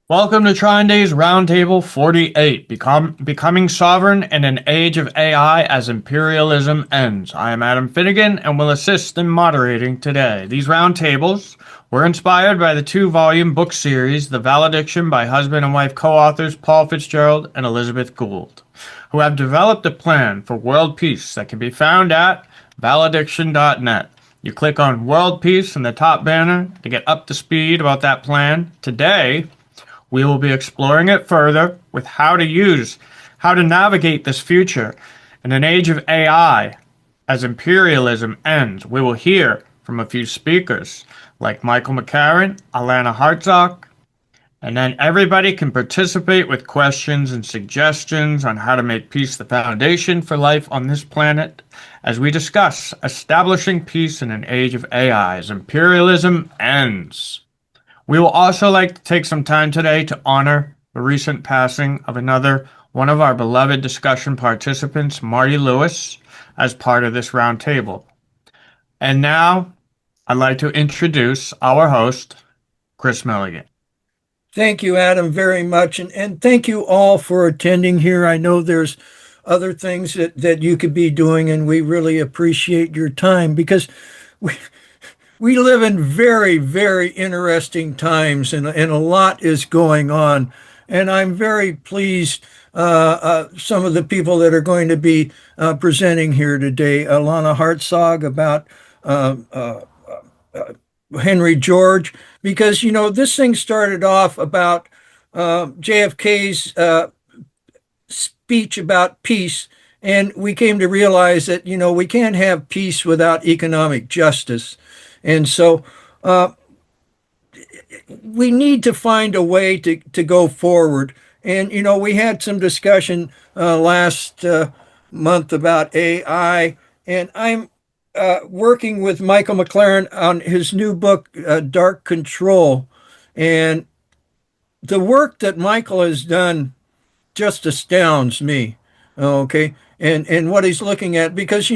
Welcome to Triday's Roundtable 48, Becoming Sovereign in an Age of AI as Imperialism Ends. I am Adam Finnegan and will assist in moderating today. These roundtables were inspired by the two-volume book series, The Valediction by husband and wife co-authors Paul Fitzgerald and Elizabeth Gould, who have developed a plan for world peace that can be found at valediction.net. You click on World Peace in the top banner to get up to speed about that plan. Today, we will be exploring it further with how to navigate this future in an age of AI as imperialism ends. We will hear from a few speakers like Michael McCarran, Alana Hartzog, and then everybody can participate with questions and suggestions on how to make peace the foundation for life on this planet as we discuss establishing peace in an age of AI as imperialism ends. We will also like to take some time today to honor the recent passing of another one of our beloved discussion participants, Marty Lewis, as part of this roundtable. And now, I'd like to introduce our host, Chris Milligan. Thank you, Adam, very much. And thank you all for attending here. I know there's other things that you could be doing, and we really appreciate your time because we live in very, very interesting times, and a lot is going on. And I'm very pleased some of the people that are going to be presenting here today. Alana Hartzog about Henry George, because, this thing started off about JFK's speech about peace. And we came to realize that, we can't have peace without economic justice. And so we need to find a way to go forward. And, we had some discussion last month about AI, and I'm working with Michael McLaren on his new book, Dark Control. And the work that Michael has done just astounds me. Okay. And what he's looking at, because,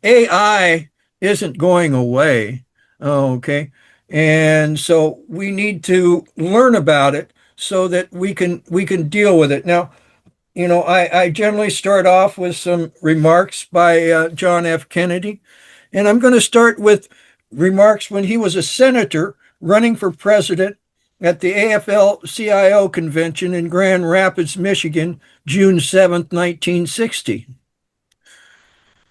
AI isn't going away. Okay. And so we need to learn about it so that we can deal with it. Now, I generally start off with some remarks by John F. Kennedy. And I'm going to start with remarks when he was a senator running for president at the AFL-CIO convention in Grand Rapids, Michigan, June 7th, 1960.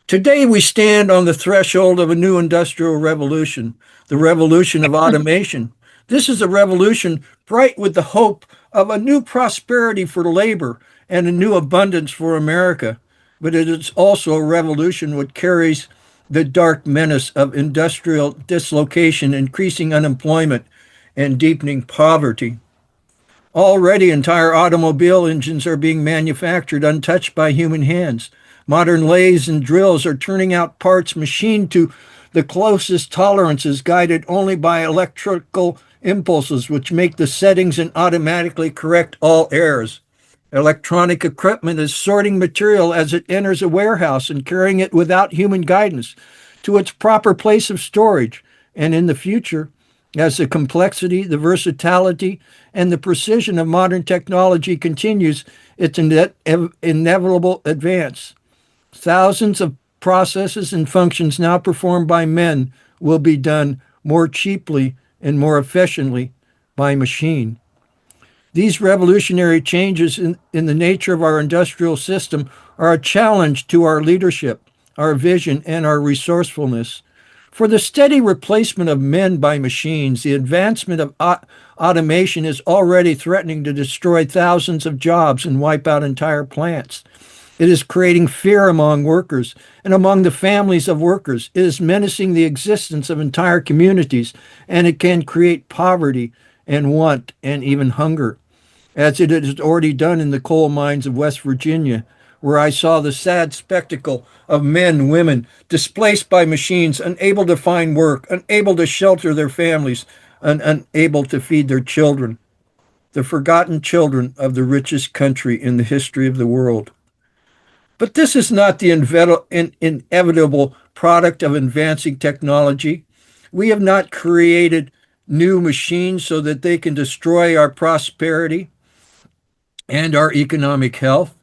Today, we stand on the threshold of a new industrial revolution, the revolution of automation. This is a revolution bright with the hope of a new prosperity for labor and a new abundance for America. But it is also a revolution which carries the dark menace of industrial dislocation, increasing unemployment, and deepening poverty. Already, entire automobile engines are being manufactured untouched by human hands. Modern lathes and drills are turning out parts machined to the closest tolerances, guided only by electrical impulses, which make the settings and automatically correct all errors. Electronic equipment is sorting material as it enters a warehouse and carrying it without human guidance to its proper place of storage. And in the future, as the complexity, the versatility, and the precision of modern technology continues its inevitable advance, thousands of processes and functions now performed by men will be done more cheaply and more efficiently by machine. These revolutionary changes in the nature of our industrial system are a challenge to our leadership, our vision, and our resourcefulness. For the steady replacement of men by machines, the advancement of automation is already threatening to destroy thousands of jobs and wipe out entire plants. It is creating fear among workers and among the families of workers. It is menacing the existence of entire communities, and it can create poverty and want and even hunger, as it has already done in the coal mines of West Virginia, where I saw the sad spectacle of men and women displaced by machines, unable to find work, unable to shelter their families, and unable to feed their children, the forgotten children of the richest country in the history of the world. But this is not the inevitable product of advancing technology. We have not created new machines so that they can destroy our prosperity and our economic health.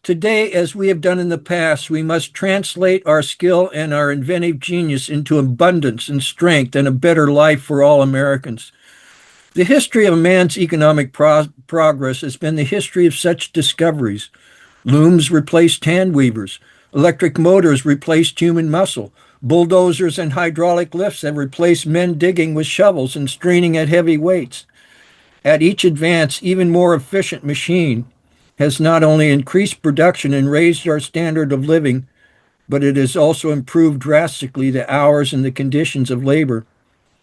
Today, as we have done in the past, we must translate our skill and our inventive genius into abundance and strength and a better life for all Americans. The history of man's economic progress has been the history of such discoveries. Looms replaced hand weavers. Electric motors replaced human muscle. Bulldozers and hydraulic lifts have replaced men digging with shovels and straining at heavy weights. At each advance, even more efficient machine has not only increased production and raised our standard of living, but it has also improved drastically the hours and the conditions of labor.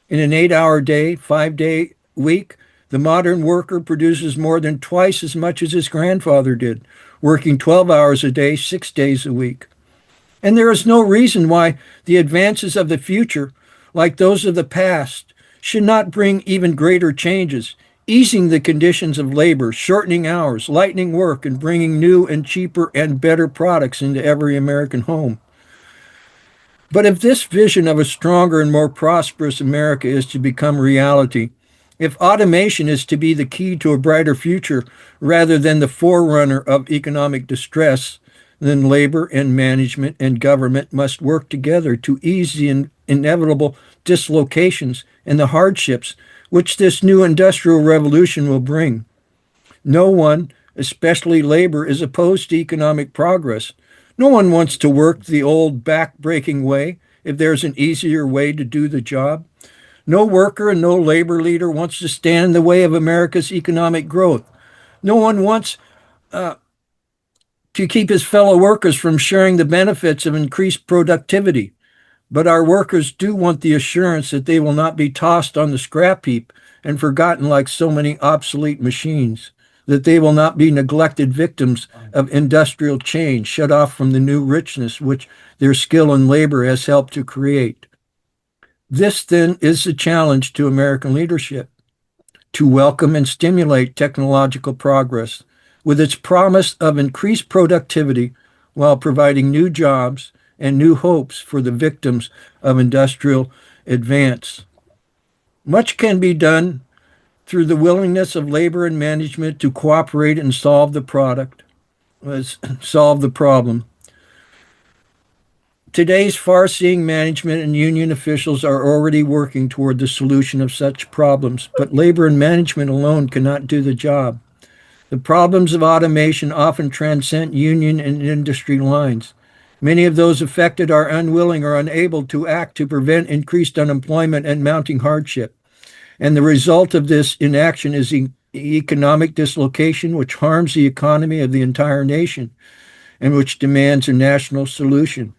In an 8-hour day, 5-day week, the modern worker produces more than twice as much as his grandfather did, working 12 hours a day, 6 days a week. And there is no reason why the advances of the future, like those of the past, should not bring even greater changes, easing the conditions of labor, shortening hours, lightening work, and bringing new and cheaper and better products into every American home. But if this vision of a stronger and more prosperous America is to become reality, if automation is to be the key to a brighter future rather than the forerunner of economic distress, then labor and management and government must work together to ease the inevitable dislocations and the hardships which this new industrial revolution will bring. No one, especially labor, is opposed to economic progress. No one wants to work the old back-breaking way if there's an easier way to do the job. No worker and no labor leader wants to stand in the way of America's economic growth. No one wants to keep his fellow workers from sharing the benefits of increased productivity. But our workers do want the assurance that they will not be tossed on the scrap heap and forgotten like so many obsolete machines, that they will not be neglected victims of industrial change, shut off from the new richness which their skill and labor has helped to create. This, then, is the challenge to American leadership: to welcome and stimulate technological progress with its promise of increased productivity while providing new jobs and new hopes for the victims of industrial advance. Much can be done through the willingness of labor and management to cooperate and solve the problem. Today's far-seeing management and union officials are already working toward the solution of such problems, but labor and management alone cannot do the job. The problems of automation often transcend union and industry lines. Many of those affected are unwilling or unable to act to prevent increased unemployment and mounting hardship. And the result of this inaction is economic dislocation, which harms the economy of the entire nation and which demands a national solution.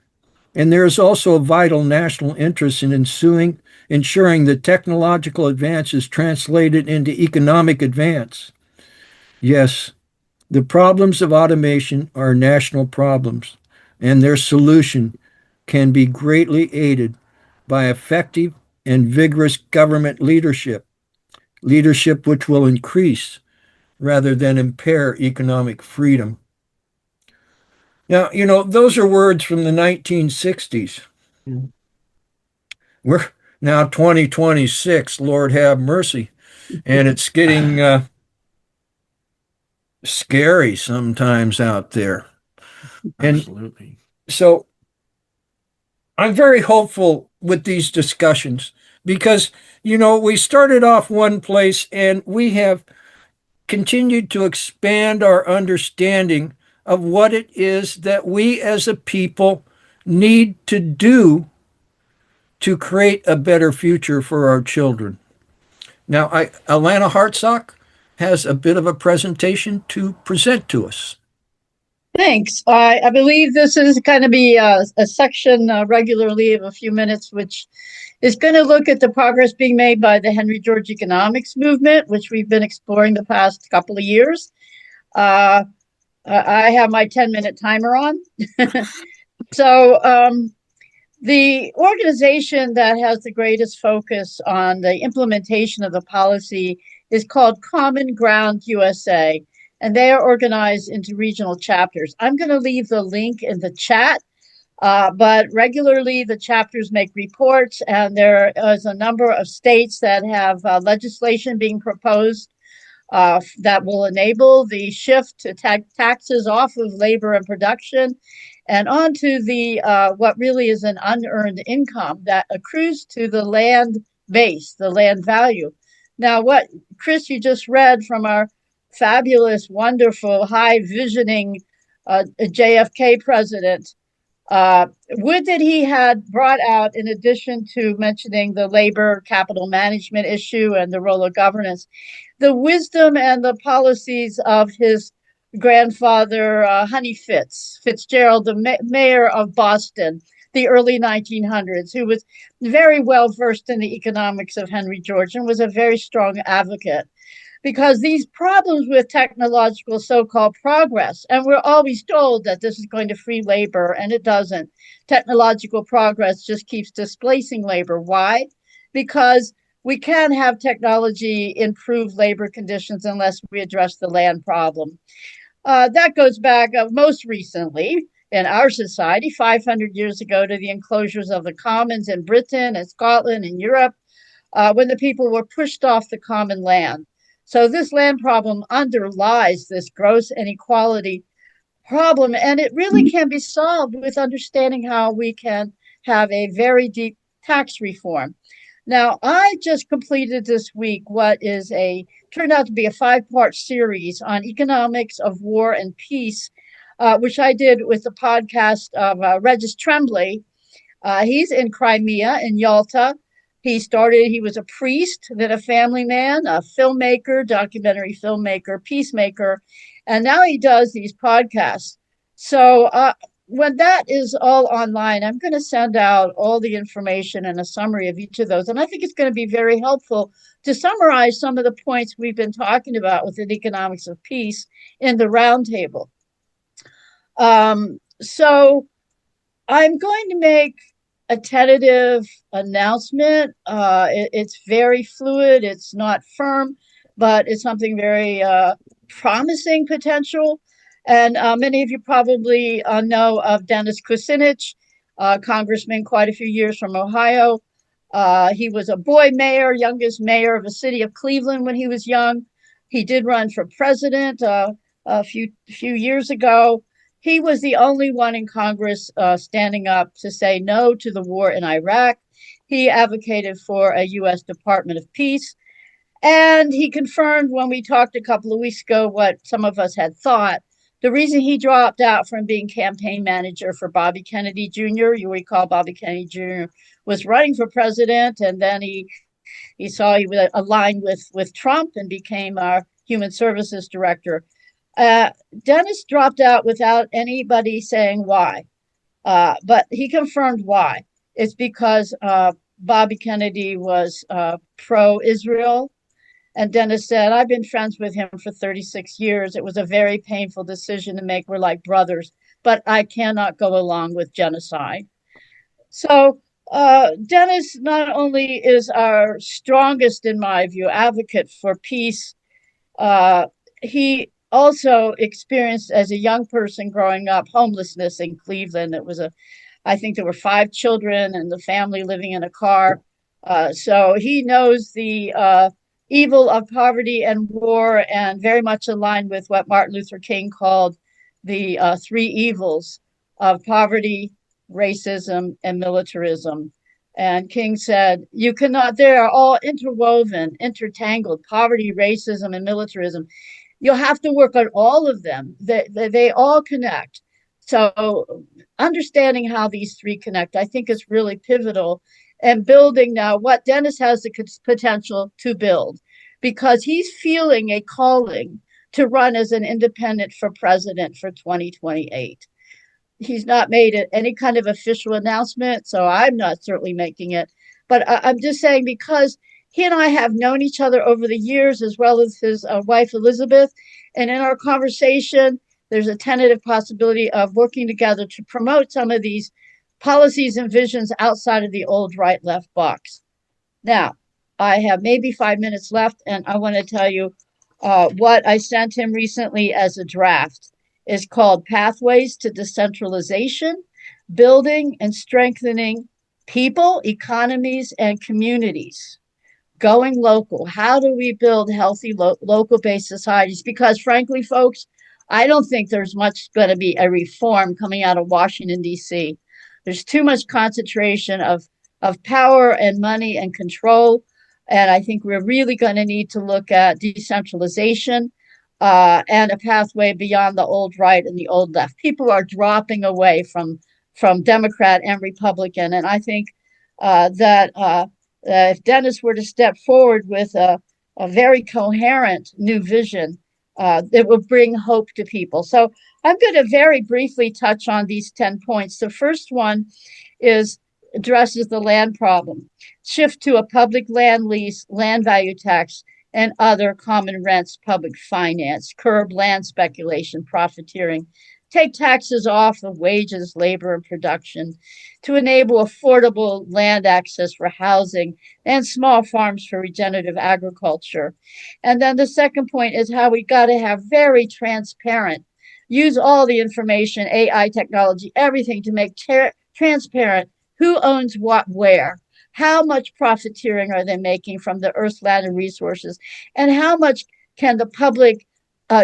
And there is also a vital national interest in ensuring that technological advance is translated into economic advance. Yes, the problems of automation are national problems, and their solution can be greatly aided by effective and vigorous government leadership, leadership which will increase rather than impair economic freedom. Now, those are words from the 1960s. We're now 2026, Lord have mercy, and it's getting scary sometimes out there. Absolutely. So I'm very hopeful with these discussions because, we started off one place and we have continued to expand our understanding of what it is that we as a people need to do to create a better future for our children. Now, Alana Hartsock has a bit of a presentation to present to us. Thanks. I believe this is going to be a section regularly of a few minutes, which is going to look at the progress being made by the Henry George economics movement, which we've been exploring the past couple of years. I have my 10-minute timer on. So the organization that has the greatest focus on the implementation of the policy is called Common Ground USA, and they are organized into regional chapters. I'm going to leave the link in the chat But regularly, the chapters make reports, and there is a number of states that have legislation being proposed that will enable the shift to taxes off of labor and production and onto the what really is an unearned income that accrues to the land base, the land value. Now, what Chris you just read from our fabulous, wonderful, high visioning JFK president. Would that he had brought out, in addition to mentioning the labor capital management issue and the role of governance, the wisdom and the policies of his grandfather, Honey Fitzgerald, the mayor of Boston, the early 1900s, who was very well versed in the economics of Henry George and was a very strong advocate. Because these problems with technological so-called progress, and we're always told that this is going to free labor, and it doesn't. Technological progress just keeps displacing labor. Why? Because we can't have technology improve labor conditions unless we address the land problem. That goes back most recently in our society, 500 years ago, to the enclosures of the commons in Britain and Scotland and Europe, when the people were pushed off the common land. So this land problem underlies this gross inequality problem, and it really can be solved with understanding how we can have a very deep tax reform. Now, I just completed this week what turned out to be a 5-part series on economics of war and peace, which I did with the podcast of Regis Tremblay. He's in Crimea, in Yalta. He was a priest, then a family man, a filmmaker, documentary filmmaker, peacemaker, and now he does these podcasts. So when that is all online, I'm going to send out all the information and a summary of each of those. And I think it's going to be very helpful to summarize some of the points we've been talking about within economics of peace in the roundtable. So I'm going to make a tentative announcement. It's very fluid. It's not firm, but it's something very promising potential. And many of you probably know of Dennis Kucinich, congressman quite a few years from Ohio. He was a boy mayor, youngest mayor of the city of Cleveland when he was young. He did run for president a few years ago. He was the only one in Congress standing up to say no to the war in Iraq. He advocated for a U.S. Department of Peace. And he confirmed when we talked a couple of weeks ago what some of us had thought. The reason he dropped out from being campaign manager for Bobby Kennedy Jr., you recall Bobby Kennedy Jr. was running for president, and then he saw he was aligned with Trump and became our human services director. Dennis dropped out without anybody saying why, but he confirmed why. It's because Bobby Kennedy was pro-Israel, and Dennis said, I've been friends with him for 36 years. It was a very painful decision to make. We're like brothers, but I cannot go along with genocide. So Dennis not only is our strongest, in my view, advocate for peace, he also experienced as a young person growing up homelessness in Cleveland. I think there were 5 children and the family living in a car. So he knows the evil of poverty and war, and very much aligned with what Martin Luther King called the 3 evils of poverty, racism, and militarism. And King said, they are all interwoven, intertangled, poverty, racism, and militarism. You'll have to work on all of them. They all connect. So understanding how these 3 connect, I think, is really pivotal. And building now what Dennis has the potential to build, because he's feeling a calling to run as an independent for president for 2028. He's not made any kind of official announcement, so I'm not certainly making it. But I'm just saying, because he and I have known each other over the years, as well as his wife, Elizabeth. And in our conversation, there's a tentative possibility of working together to promote some of these policies and visions outside of the old right-left box. Now, I have maybe 5 minutes left, and I want to tell you what I sent him recently as a draft. Is called Pathways to Decentralization, building and strengthening people, economies, and communities. Going local. How do we build healthy local based societies? Because frankly, folks, I don't think there's much going to be a reform coming out of Washington, D.C. There's too much concentration of power and money and control. And I think we're really going to need to look at decentralization and a pathway beyond the old right and the old left. People are dropping away from Democrat and Republican. And I think that if Dennis were to step forward with a very coherent new vision, it will bring hope to people. So I'm going to very briefly touch on these 10 points. The first one is addresses the land problem, shift to a public land lease, land value tax, and other common rents, public finance, curb land speculation, profiteering, take taxes off of wages, labor, and production to enable affordable land access for housing and small farms for regenerative agriculture. And then the second point is how we got to have very transparent, use all the information, AI technology, everything to make transparent who owns what where. How much profiteering are they making from the earth, land, and resources? And how much can the public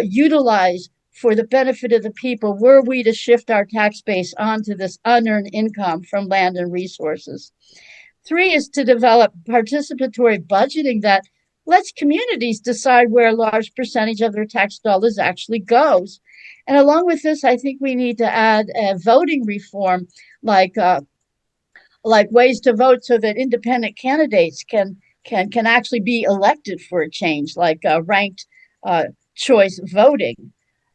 utilize for the benefit of the people were we to shift our tax base onto this unearned income from land and resources? 3 is to develop participatory budgeting that lets communities decide where a large percentage of their tax dollars actually goes. And along with this, I think we need to add voting reform, like ways to vote so that independent candidates can actually be elected for a change, like ranked choice voting.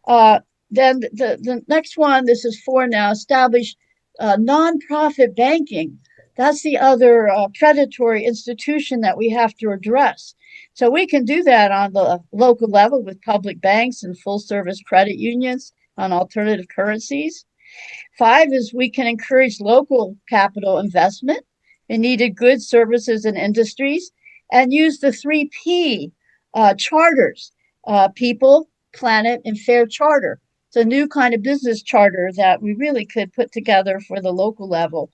Then the next one, this is 4 now, establish nonprofit banking. That's the other predatory institution that we have to address. So we can do that on the local level with public banks and full service credit unions on alternative currencies. 5 is we can encourage local capital investment in needed goods, services, and industries, and use the 3P charters, people, planet, and fair charter. It's a new kind of business charter that we really could put together for the local level.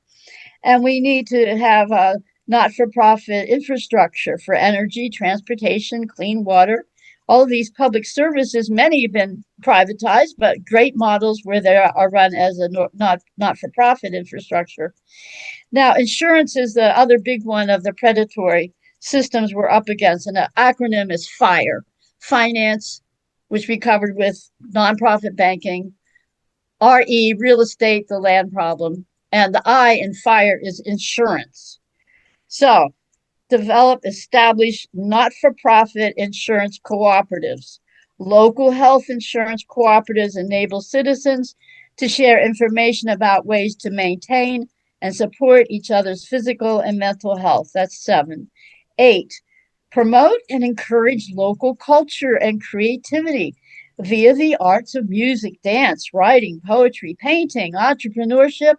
And we need to have a not-for-profit infrastructure for energy, transportation, clean water. All of these public services, many have been privatized, but great models where they are run as a not-for-profit infrastructure. Now, insurance is the other big one of the predatory systems we're up against, and the acronym is FIRE. Finance, which we covered with nonprofit banking, RE, real estate, the land problem, and the I in FIRE is insurance. So, develop, establish not-for-profit insurance cooperatives. Local health insurance cooperatives enable citizens to share information about ways to maintain and support each other's physical and mental health. That's 7. 8, promote and encourage local culture and creativity via the arts of music, dance, writing, poetry, painting, entrepreneurship,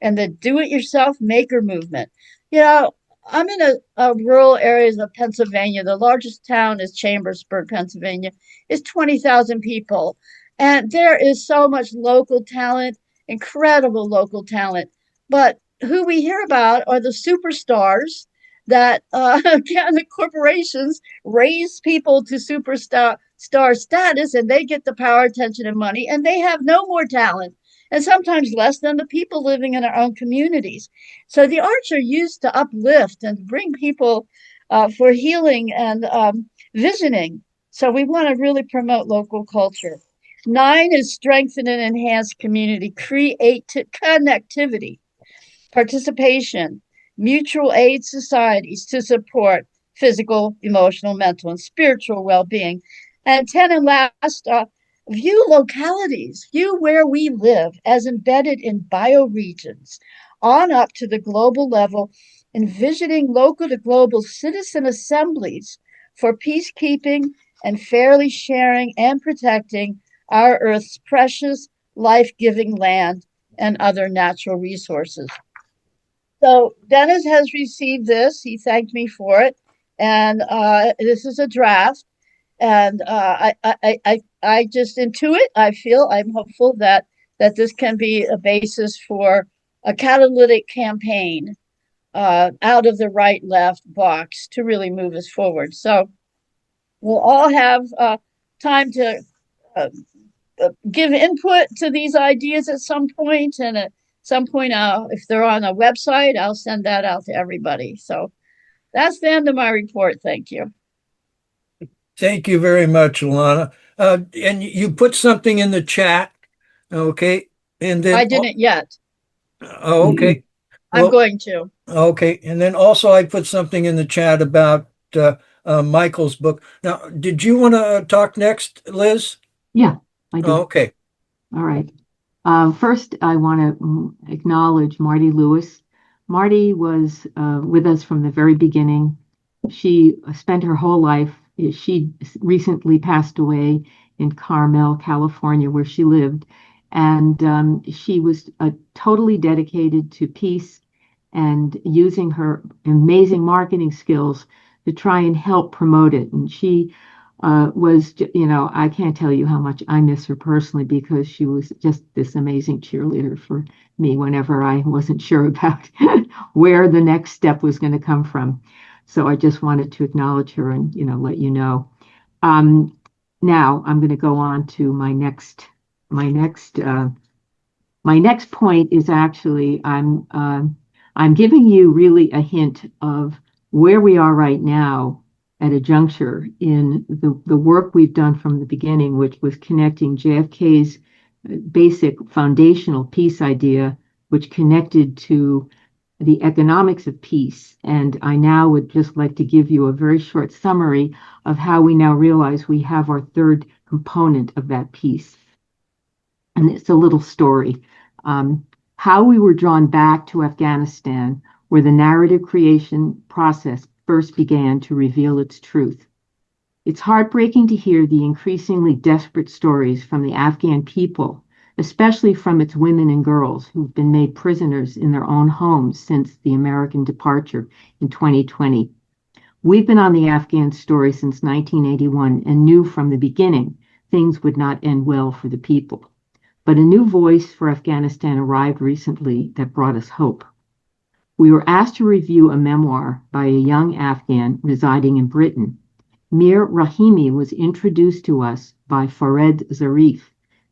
and the do-it-yourself maker movement. You know, I'm in a rural areas of Pennsylvania. The largest town is Chambersburg, Pennsylvania. It's 20,000 people. And there is so much local talent, incredible local talent. But who we hear about are the superstars that the corporations raise people to superstar status, and they get the power, attention, and money, and they have no more talent, and sometimes less than the people living in our own communities. So the arts are used to uplift and bring people for healing and visioning. So we want to really promote local culture. 9 is strengthen and enhance community, create connectivity, participation, mutual aid societies to support physical, emotional, mental, and spiritual well-being. And 10 and last, view localities, view where we live as embedded in bioregions on up to the global level, envisioning local to global citizen assemblies for peacekeeping and fairly sharing and protecting our Earth's precious, life-giving land and other natural resources. So Dennis has received this. He thanked me for it. And this is a draft. And I just intuit, I feel, I'm hopeful that this can be a basis for a catalytic campaign out of the right left box to really move us forward. So we'll all have time to give input to these ideas at some point, and at some point, if they're on a website, I'll send that out to everybody. So that's the end of my report. Thank you. Thank you very much, Alana. And you put something in the chat, okay? And then I didn't yet. Oh, okay. I'm Well, going to. okay. And then also I put something in the chat about Michael's book. Now, did you want to talk next, Liz? Yeah, I do. Okay. All right. First, I want to acknowledge Marty Lewis. Marty was with us from the very beginning. She spent her whole life. She recently passed away in Carmel, California, where she lived. And she was totally dedicated to peace and using her amazing marketing skills to try and help promote it. And she was, I can't tell you how much I miss her personally because she was just this amazing cheerleader for me whenever I wasn't sure about where the next step was going to come from. So I just wanted to acknowledge her and, let you know. Now I'm going to go on to my next point is actually I'm giving you really a hint of where we are right now at a juncture in the work we've done from the beginning, which was connecting JFK's basic foundational peace idea, which connected to the economics of peace. And I now would just like to give you a very short summary of how we now realize we have our third component of that peace. And it's a little story. How we were drawn back to Afghanistan, where the narrative creation process first began to reveal its truth. It's heartbreaking to hear the increasingly desperate stories from the Afghan people, especially from its women and girls who've been made prisoners in their own homes since the American departure in 2020. We've been on the Afghan story since 1981 and knew from the beginning things would not end well for the people. But a new voice for Afghanistan arrived recently that brought us hope. We were asked to review a memoir by a young Afghan residing in Britain. Mir Rahimi was introduced to us by Fared Zarif,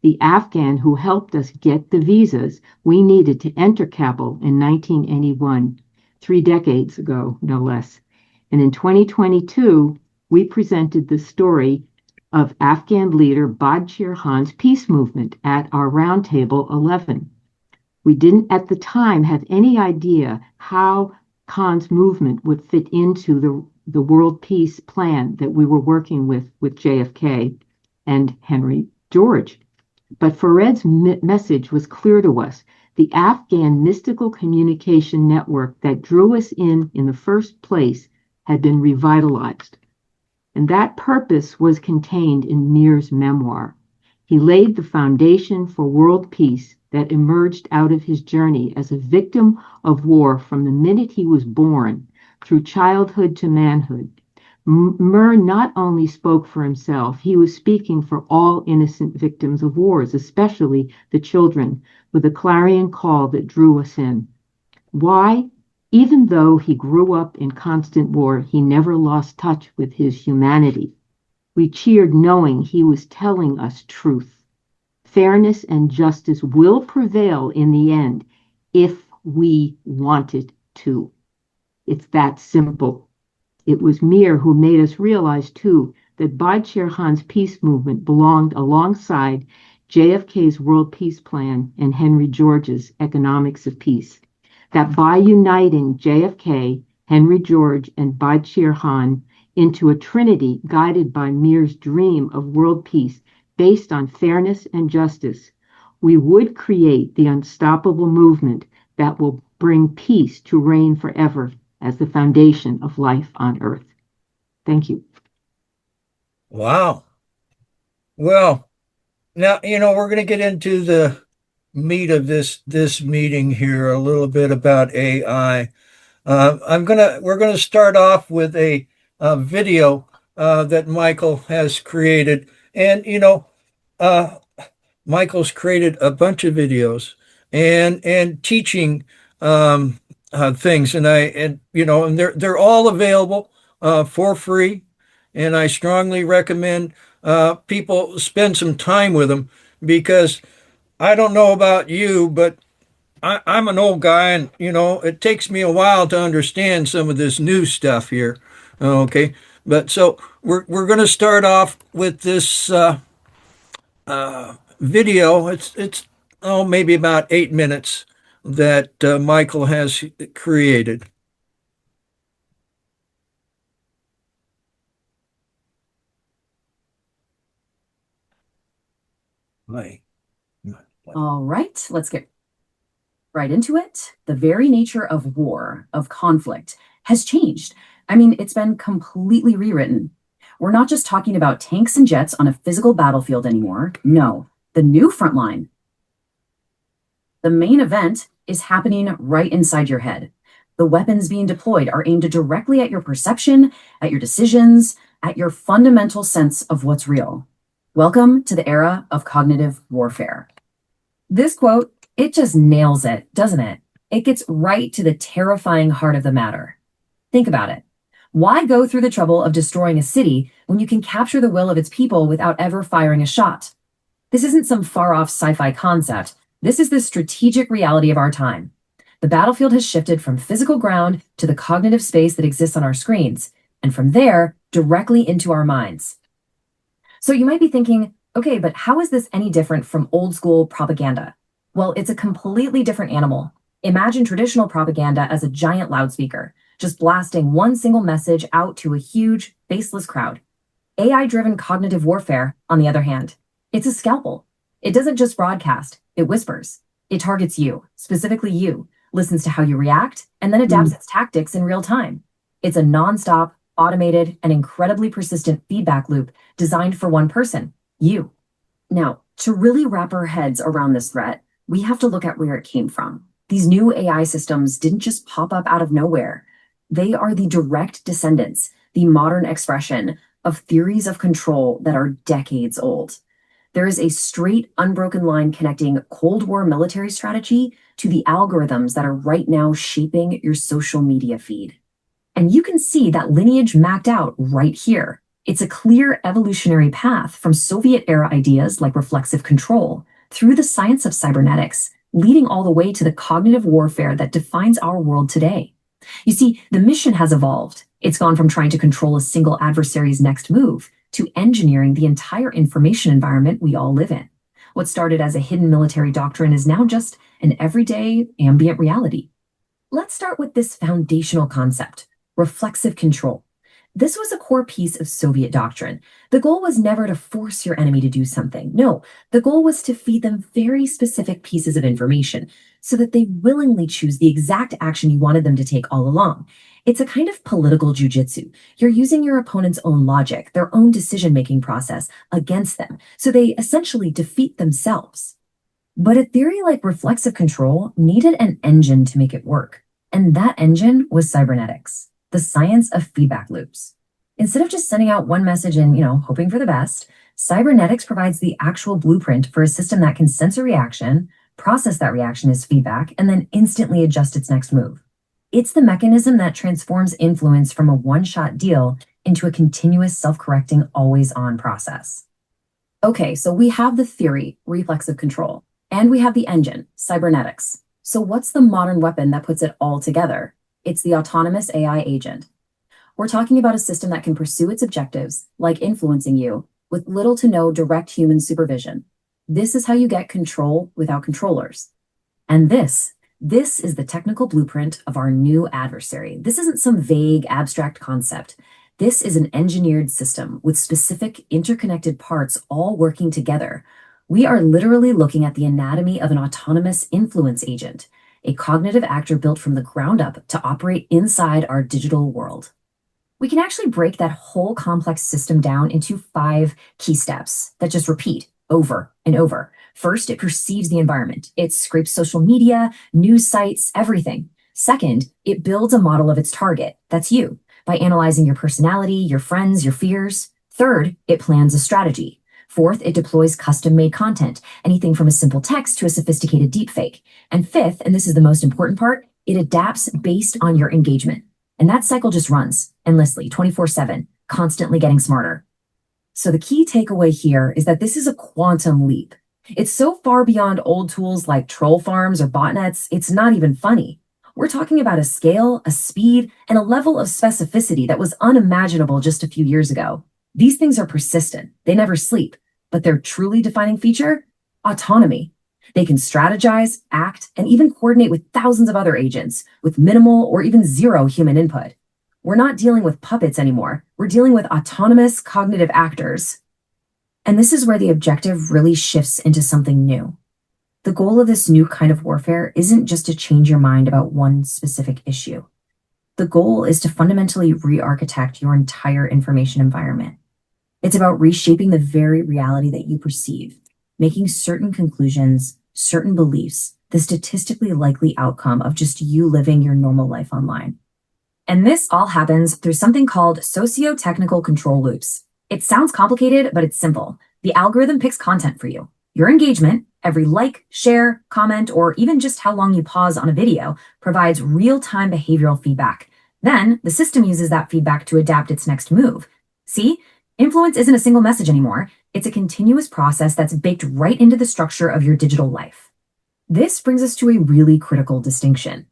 the Afghan who helped us get the visas we needed to enter Kabul in 1981, 3 decades ago, no less. And in 2022, we presented the story of Afghan leader Badshir Khan's peace movement at our RoundTable 11. We didn't at the time have any idea how Khan's movement would fit into the world peace plan that we were working with JFK and Henry George. But Fared's message was clear to us. The Afghan mystical communication network that drew us in the first place had been revitalized. And that purpose was contained in Mir's memoir. He laid the foundation for world peace that emerged out of his journey as a victim of war from the minute he was born through childhood to manhood. Mir not only spoke for himself, he was speaking for all innocent victims of wars, especially the children, with a clarion call that drew us in. Why? Even though he grew up in constant war, he never lost touch with his humanity. We cheered knowing he was telling us truth. Fairness and justice will prevail in the end if we want it to. It's that simple. It was Mir who made us realize, too, that Badshir Khan's peace movement belonged alongside JFK's World Peace Plan and Henry George's Economics of Peace. That by uniting JFK, Henry George, and Badshir Khan into a trinity guided by Mir's dream of world peace based on fairness and justice, we would create the unstoppable movement that will bring peace to reign forever as the foundation of life on earth. Thank you. Wow. Well, now, we're going to get into the meat of this meeting here, a little bit about AI. We're going to start off with a video that Michael has created. And, Michael's created a bunch of videos. and teaching things. And they're all available for free. And I strongly recommend people spend some time with them, because I don't know about you, but I'm an old guy, and it takes me a while to understand some of this new stuff here. Okay, but so we're going to start off with this video. It's maybe about 8 minutes that Michael has created. All right, let's get right into it. The very nature of war, of conflict, has changed. I mean, it's been completely rewritten. We're not just talking about tanks and jets on a physical battlefield anymore. No, the new front line, the main event, is happening right inside your head. The weapons being deployed are aimed directly at your perception, at your decisions, at your fundamental sense of what's real. Welcome to the era of cognitive warfare. This quote, it just nails it, doesn't it? It gets right to the terrifying heart of the matter. Think about it. Why go through the trouble of destroying a city when you can capture the will of its people without ever firing a shot? This isn't some far-off sci-fi concept. This is the strategic reality of our time. The battlefield has shifted from physical ground to the cognitive space that exists on our screens, and from there, directly into our minds. So you might be thinking, okay, but how is this any different from old school propaganda? Well, it's a completely different animal. Imagine traditional propaganda as a giant loudspeaker, just blasting one single message out to a huge, faceless crowd. AI-driven cognitive warfare, on the other hand, it's a scalpel. It doesn't just broadcast, it whispers. It targets you, specifically you, listens to how you react, and then adapts its tactics in real time. It's a nonstop, automated, and incredibly persistent feedback loop designed for one person, you. Now, to really wrap our heads around this threat, we have to look at where it came from. These new AI systems didn't just pop up out of nowhere. They are the direct descendants, the modern expression of theories of control that are decades old. There is a straight, unbroken line connecting Cold War military strategy to the algorithms that are right now shaping your social media feed. And you can see that lineage mapped out right here. It's a clear evolutionary path from Soviet-era ideas like reflexive control through the science of cybernetics, leading all the way to the cognitive warfare that defines our world today. You see, the mission has evolved. It's gone from trying to control a single adversary's next move to engineering the entire information environment we all live in. What started as a hidden military doctrine is now just an everyday, ambient reality. Let's start with this foundational concept, reflexive control. This was a core piece of Soviet doctrine. The goal was never to force your enemy to do something. No, the goal was to feed them very specific pieces of information so that they willingly choose the exact action you wanted them to take all along. It's a kind of political jujitsu. You're using your opponent's own logic, their own decision-making process against them, so they essentially defeat themselves. But a theory like reflexive control needed an engine to make it work. And that engine was cybernetics, the science of feedback loops. Instead of just sending out one message and, hoping for the best, cybernetics provides the actual blueprint for a system that can sense a reaction, process that reaction as feedback, and then instantly adjust its next move. It's the mechanism that transforms influence from a one-shot deal into a continuous self-correcting, always-on process. Okay, so we have the theory, reflexive control, and we have the engine, cybernetics. So what's the modern weapon that puts it all together? It's the autonomous AI agent. We're talking about a system that can pursue its objectives, like influencing you, with little to no direct human supervision. This is how you get control without controllers. And this is the technical blueprint of our new adversary. This isn't some vague, abstract concept. This is an engineered system with specific interconnected parts all working together. We are literally looking at the anatomy of an autonomous influence agent, a cognitive actor built from the ground up to operate inside our digital world. We can actually break that whole complex system down into 5 key steps that just repeat over and over. First, it perceives the environment. It scrapes social media, news sites, everything. Second, it builds a model of its target. That's you, by analyzing your personality, your friends, your fears. Third, it plans a strategy. Fourth, it deploys custom-made content, anything from a simple text to a sophisticated deepfake. And fifth, and this is the most important part, it adapts based on your engagement. And that cycle just runs endlessly, 24/7, constantly getting smarter. So the key takeaway here is that this is a quantum leap. It's so far beyond old tools like troll farms or botnets, it's not even funny. We're talking about a scale, a speed, and a level of specificity that was unimaginable just a few years ago. These things are persistent. They never sleep. But their truly defining feature? Autonomy. They can strategize, act, and even coordinate with thousands of other agents with minimal or even zero human input. We're not dealing with puppets anymore. We're dealing with autonomous cognitive actors. And this is where the objective really shifts into something new. The goal of this new kind of warfare isn't just to change your mind about one specific issue. The goal is to fundamentally re-architect your entire information environment. It's about reshaping the very reality that you perceive, making certain conclusions, certain beliefs, the statistically likely outcome of just you living your normal life online. And this all happens through something called socio-technical control loops. It sounds complicated, but it's simple. The algorithm picks content for you. Your engagement, every like, share, comment, or even just how long you pause on a video, provides real-time behavioral feedback. Then, the system uses that feedback to adapt its next move. See? Influence isn't a single message anymore. It's a continuous process that's baked right into the structure of your digital life. This brings us to a really critical distinction.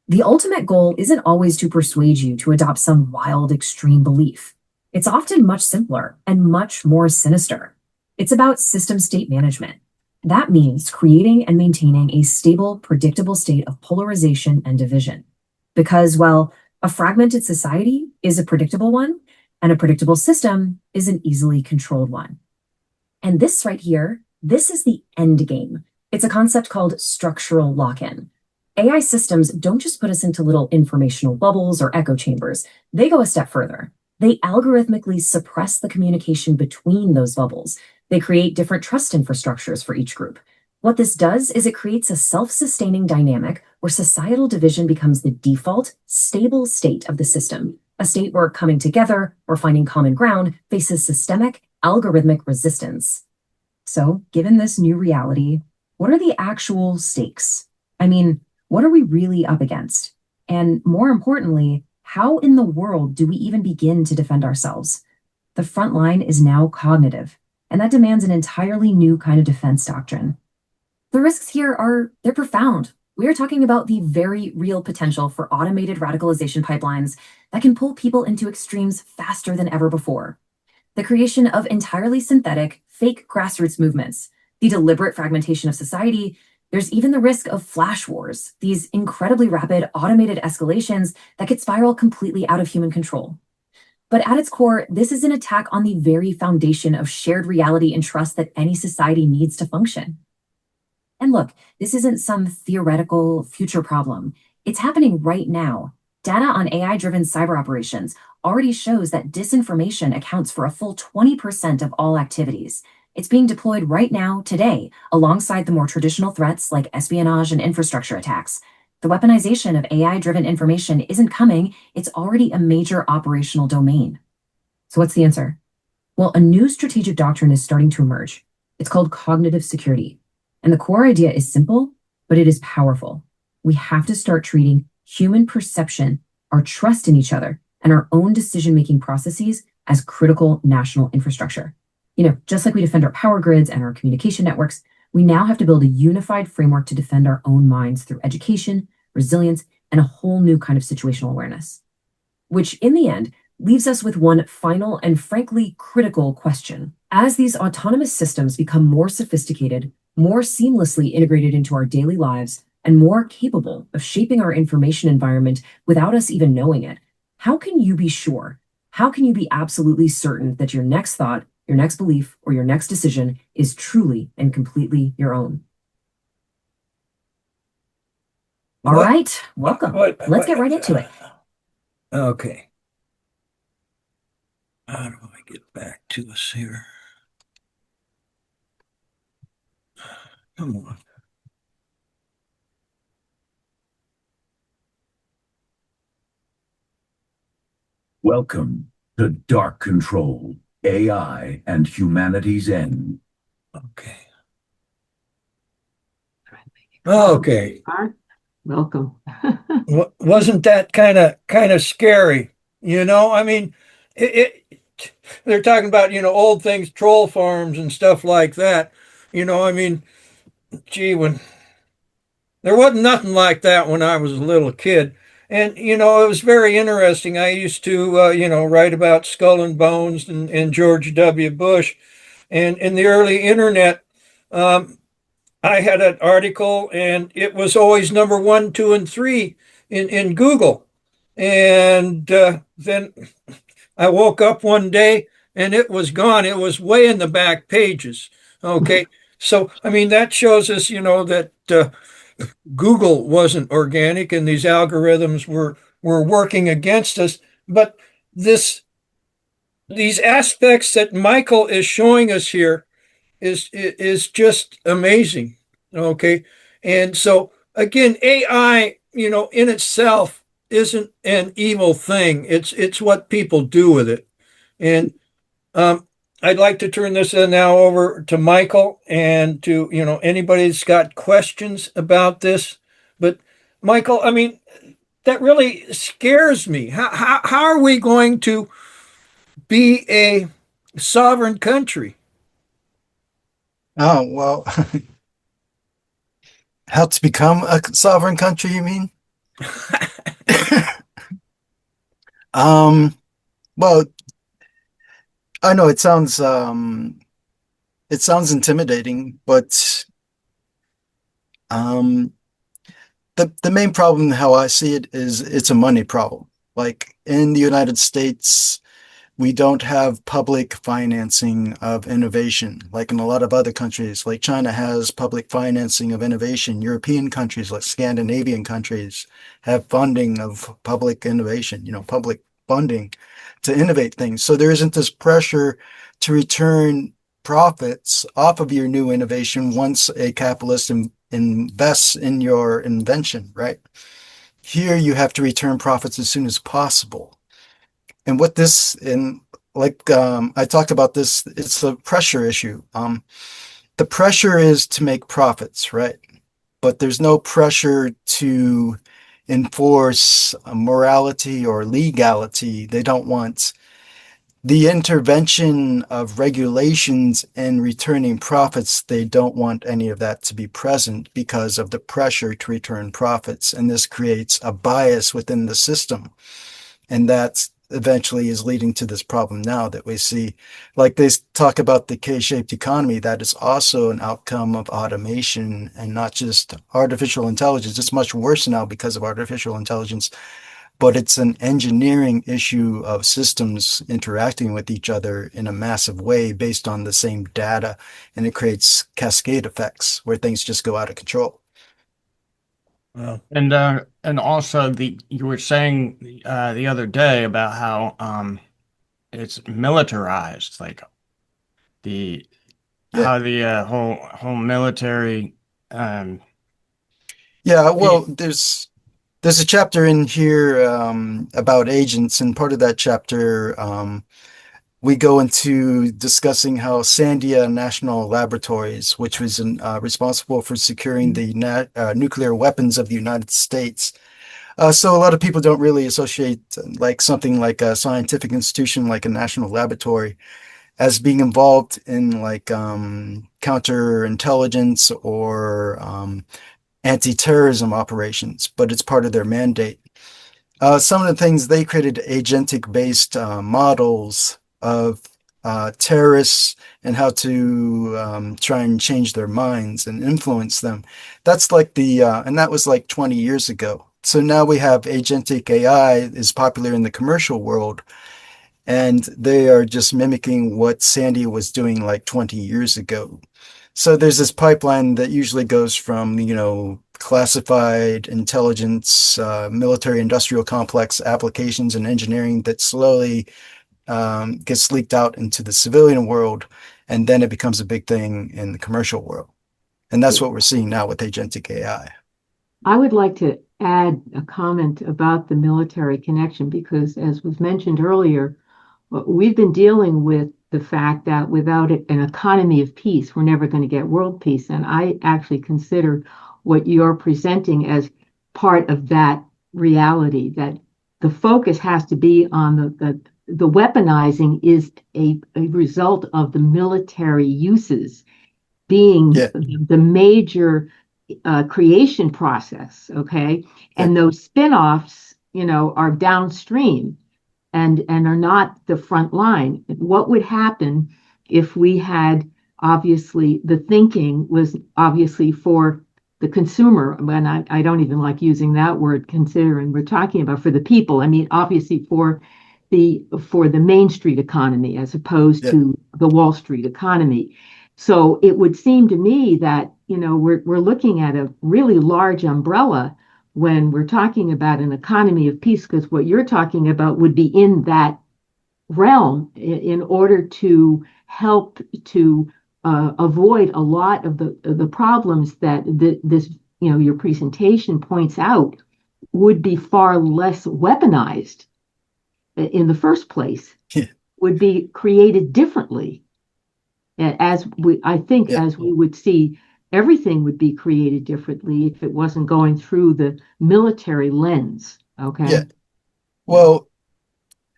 The ultimate goal isn't always to persuade you to adopt some wild, extreme belief. It's often much simpler and much more sinister. It's about system state management. That means creating and maintaining a stable, predictable state of polarization and division. Because, well, a fragmented society is a predictable one, and a predictable system is an easily controlled one. And this right here, this is the end game. It's a concept called structural lock-in. AI systems don't just put us into little informational bubbles or echo chambers. They go a step further. They algorithmically suppress the communication between those bubbles. They create different trust infrastructures for each group. What this does is it creates a self-sustaining dynamic where societal division becomes the default, stable state of the system, a state where coming together or finding common ground faces systemic, algorithmic resistance. So, given this new reality, what are the actual stakes? I mean, what are we really up against? And more importantly, how in the world do we even begin to defend ourselves? The front line is now cognitive, and that demands an entirely new kind of defense doctrine. The risks here they're profound. We are talking about the very real potential for automated radicalization pipelines that can pull people into extremes faster than ever before. The creation of entirely synthetic, fake grassroots movements, the deliberate fragmentation of society. There's even the risk of flash wars, these incredibly rapid automated escalations that could spiral completely out of human control. But at its core, this is an attack on the very foundation of shared reality and trust that any society needs to function. And look, this isn't some theoretical future problem. It's happening right now. Data on AI-driven cyber operations already shows that disinformation accounts for a full 20% of all activities. It's being deployed right now, today, alongside the more traditional threats like espionage and infrastructure attacks. The weaponization of AI-driven information isn't coming, it's already a major operational domain. So what's the answer? Well, a new strategic doctrine is starting to emerge. It's called cognitive security. And the core idea is simple, but it is powerful. We have to start treating human perception, our trust in each other, and our own decision-making processes as critical national infrastructure. Just like we defend our power grids and our communication networks, we now have to build a unified framework to defend our own minds through education, resilience, and a whole new kind of situational awareness. Which, in the end, leaves us with one final and frankly critical question. As these autonomous systems become more sophisticated, more seamlessly integrated into our daily lives, and more capable of shaping our information environment without us even knowing it, how can you be sure? How can you be absolutely certain that your next thought, your next belief, or your next decision is truly and completely your own? All right, welcome. Let's get right into it. Okay. How do I get back to us here? Come on. Welcome to Dark Control. AI and Humanity's End. Okay. Okay. Art, welcome. Wasn't that kind of scary? I mean, they're talking about, old things, troll farms and stuff like that. I mean, gee, when there wasn't nothing like that when I was a little kid. And, it was very interesting. I used to, write about Skull and Bones and George W. Bush. And in the early internet, um, I had an article and it was always number one, two, and three in Google. And then I woke up one day and it was gone. It was way in the back pages. Okay. So, I mean, that shows us, that Google wasn't organic and these algorithms were working against us. But these aspects that Michael is showing us here is just amazing. Okay. And so again, AI, in itself isn't an evil thing. It's what people do with it. And I'd like to turn this now over to Michael and to, anybody that's got questions about this. But Michael, I mean, that really scares me. How are we going to be a sovereign country? Oh, well, how to become a sovereign country, you mean? Well, I know it sounds intimidating, but um the main problem how I see it is it's a money problem. Like in the United States, we don't have public financing of innovation like in a lot of other countries. Like China has public financing of innovation. European countries, like Scandinavian countries, have funding of public innovation, public funding to innovate things. So there isn't this pressure to return profits off of your new innovation once a capitalist invests in your invention, right? Here you have to return profits as soon as possible. And what this in like I talked about this, it's a pressure issue. The pressure is to make profits, right? But there's no pressure to enforce morality or legality. They don't want the intervention of regulations and returning profits. They don't want any of that to be present because of the pressure to return profits. And this creates a bias within the system. And that's eventually is leading to this problem now that we see. Like they talk about the K-shaped economy, that is also an outcome of automation and not just artificial intelligence. It's much worse now because of artificial intelligence, but it's an engineering issue of systems interacting with each other in a massive way based on the same data, and it creates cascade effects where things just go out of control. Well, And also you were saying the other day about how it's militarized, like the Yeah. how the whole military Yeah, well, there's a chapter in here about agents, and part of that chapter we go into discussing how Sandia National Laboratories, which was responsible for securing the nuclear weapons of the United States. So a lot of people don't really associate like something like a scientific institution like a national laboratory as being involved in like counterintelligence or anti-terrorism operations, but it's part of their mandate. Some of the things they created agentic-based models of terrorists and how to try and change their minds and influence them. That's like and that was like 20 years ago. So now we have agentic AI is popular in the commercial world, and they are just mimicking what Sandy was doing like 20 years ago. So there's this pipeline that usually goes from, classified intelligence, military industrial complex applications and engineering that slowly gets leaked out into the civilian world, and then it becomes a big thing in the commercial world. And that's what we're seeing now with agentic AI. I would like to add a comment about the military connection because, as was mentioned earlier, we've been dealing with the fact that without an economy of peace, we're never going to get world peace. And I actually consider what you're presenting as part of that reality, that the focus has to be on the weaponizing is a result of the military uses being the major creation process, okay? And those spin-offs, are downstream and are not the front line. What would happen if we had, obviously, the thinking was obviously for the consumer, and I don't even like using that word, considering we're talking about for the people. I mean, obviously for the Main Street economy as opposed to the Wall Street economy. So it would seem to me that, we're looking at a really large umbrella when we're talking about an economy of peace, because what you're talking about would be in that realm in order to help to avoid a lot of the problems that this, your presentation points out would be far less weaponized in the first place, would be created differently. As we would see, everything would be created differently if it wasn't going through the military lens. Okay. Yeah. Well,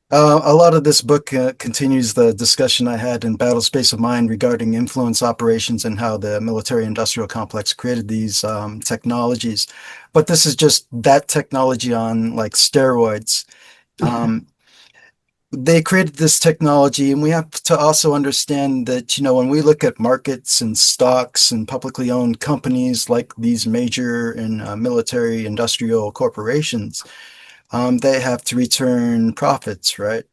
a lot of this book continues the discussion I had in Battle Space of Mind regarding influence operations and how the military-industrial complex created these technologies. But this is just that technology on like steroids. They created this technology, and we have to also understand that, when we look at markets and stocks and publicly owned companies like these major and military industrial corporations, they have to return profits, right?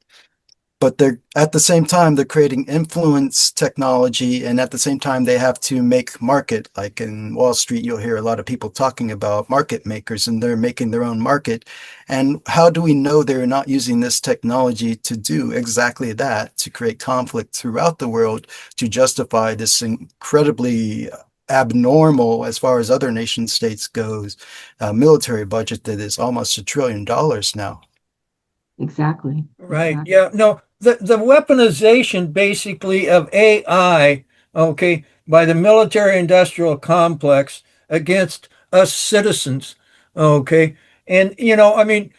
But they're at the same time, they're creating influence technology, and at the same time, they have to make market. Like in Wall Street, you'll hear a lot of people talking about market makers, and they're making their own market. And how do we know they're not using this technology to do exactly that, to create conflict throughout the world, to justify this incredibly abnormal, as far as other nation states goes, military budget that is almost $1 trillion now? Exactly. Right. Exactly. Yeah. No, the weaponization basically of AI, okay, by the military industrial complex against us citizens, okay. And, I mean,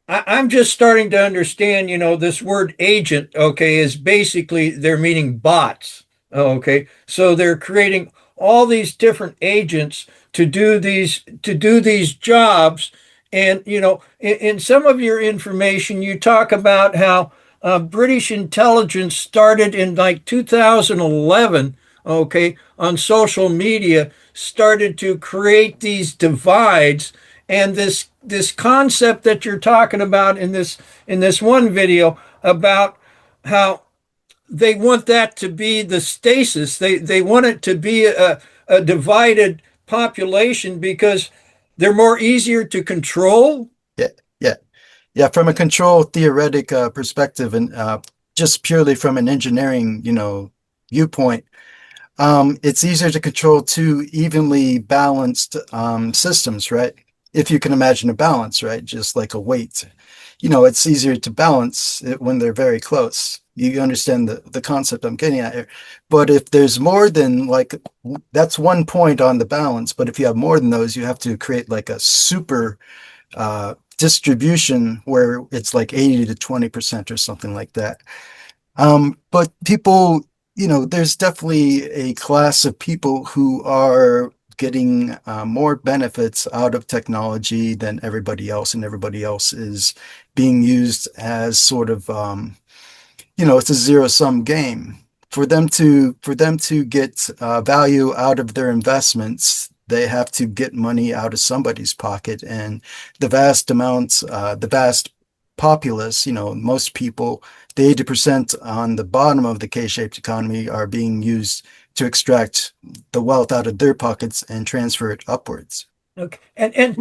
I'm just starting to understand, this word agent, okay, is basically they're meaning bots, okay. So they're creating all these different agents to do these jobs. And in some of your information, you talk about how British intelligence started in like 2011, okay, on social media, started to create these divides, and this concept that you're talking about in this one video about how they want that to be the stasis. They want it to be a divided population because they're more easier to control. Yeah, yeah, yeah. From a control theoretic perspective, and just purely from an engineering, viewpoint, it's easier to control two evenly balanced systems, right? If you can imagine a balance, right? Just like a weight, it's easier to balance it when they're very close. You understand the concept I'm getting at here. But if there's more than that's one point on the balance. But if you have more than those, you have to create like a super distribution where it's like 80 to 20% or something like that. But people, there's definitely a class of people who are getting more benefits out of technology than everybody else, and everybody else is being used as sort of, it's a zero-sum game. For them to get value out of their investments, they have to get money out of somebody's pocket, and the vast populace, most people, the 80% on the bottom of the K-shaped economy are being used to extract the wealth out of their pockets and transfer it upwards. Okay. And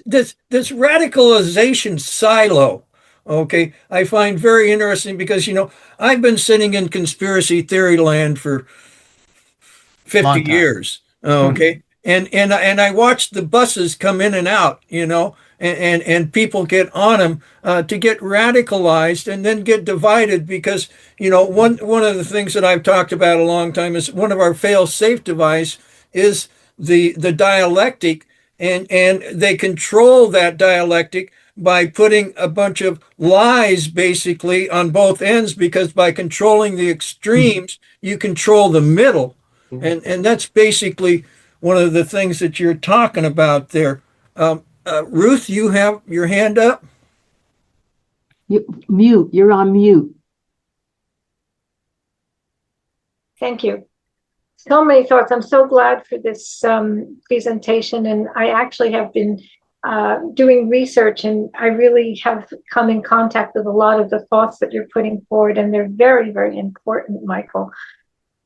this radicalization silo, okay, I find very interesting because I've been sitting in conspiracy theory land for 50 years. Okay. And I watched the buses come in and out, and people get on them to get radicalized and then get divided because, one of the things that I've talked about a long time is one of our fail-safe device is the dialectic, and they control that dialectic by putting a bunch of lies basically on both ends, because by controlling the extremes, you control the middle. And that's basically one of the things that you're talking about there. Ruth, you have your hand up. Mute. You're on mute. Thank you. So many thoughts. I'm so glad for this presentation, and I actually have been doing research, and I really have come in contact with a lot of the thoughts that you're putting forward, and they're very, very important, Michael.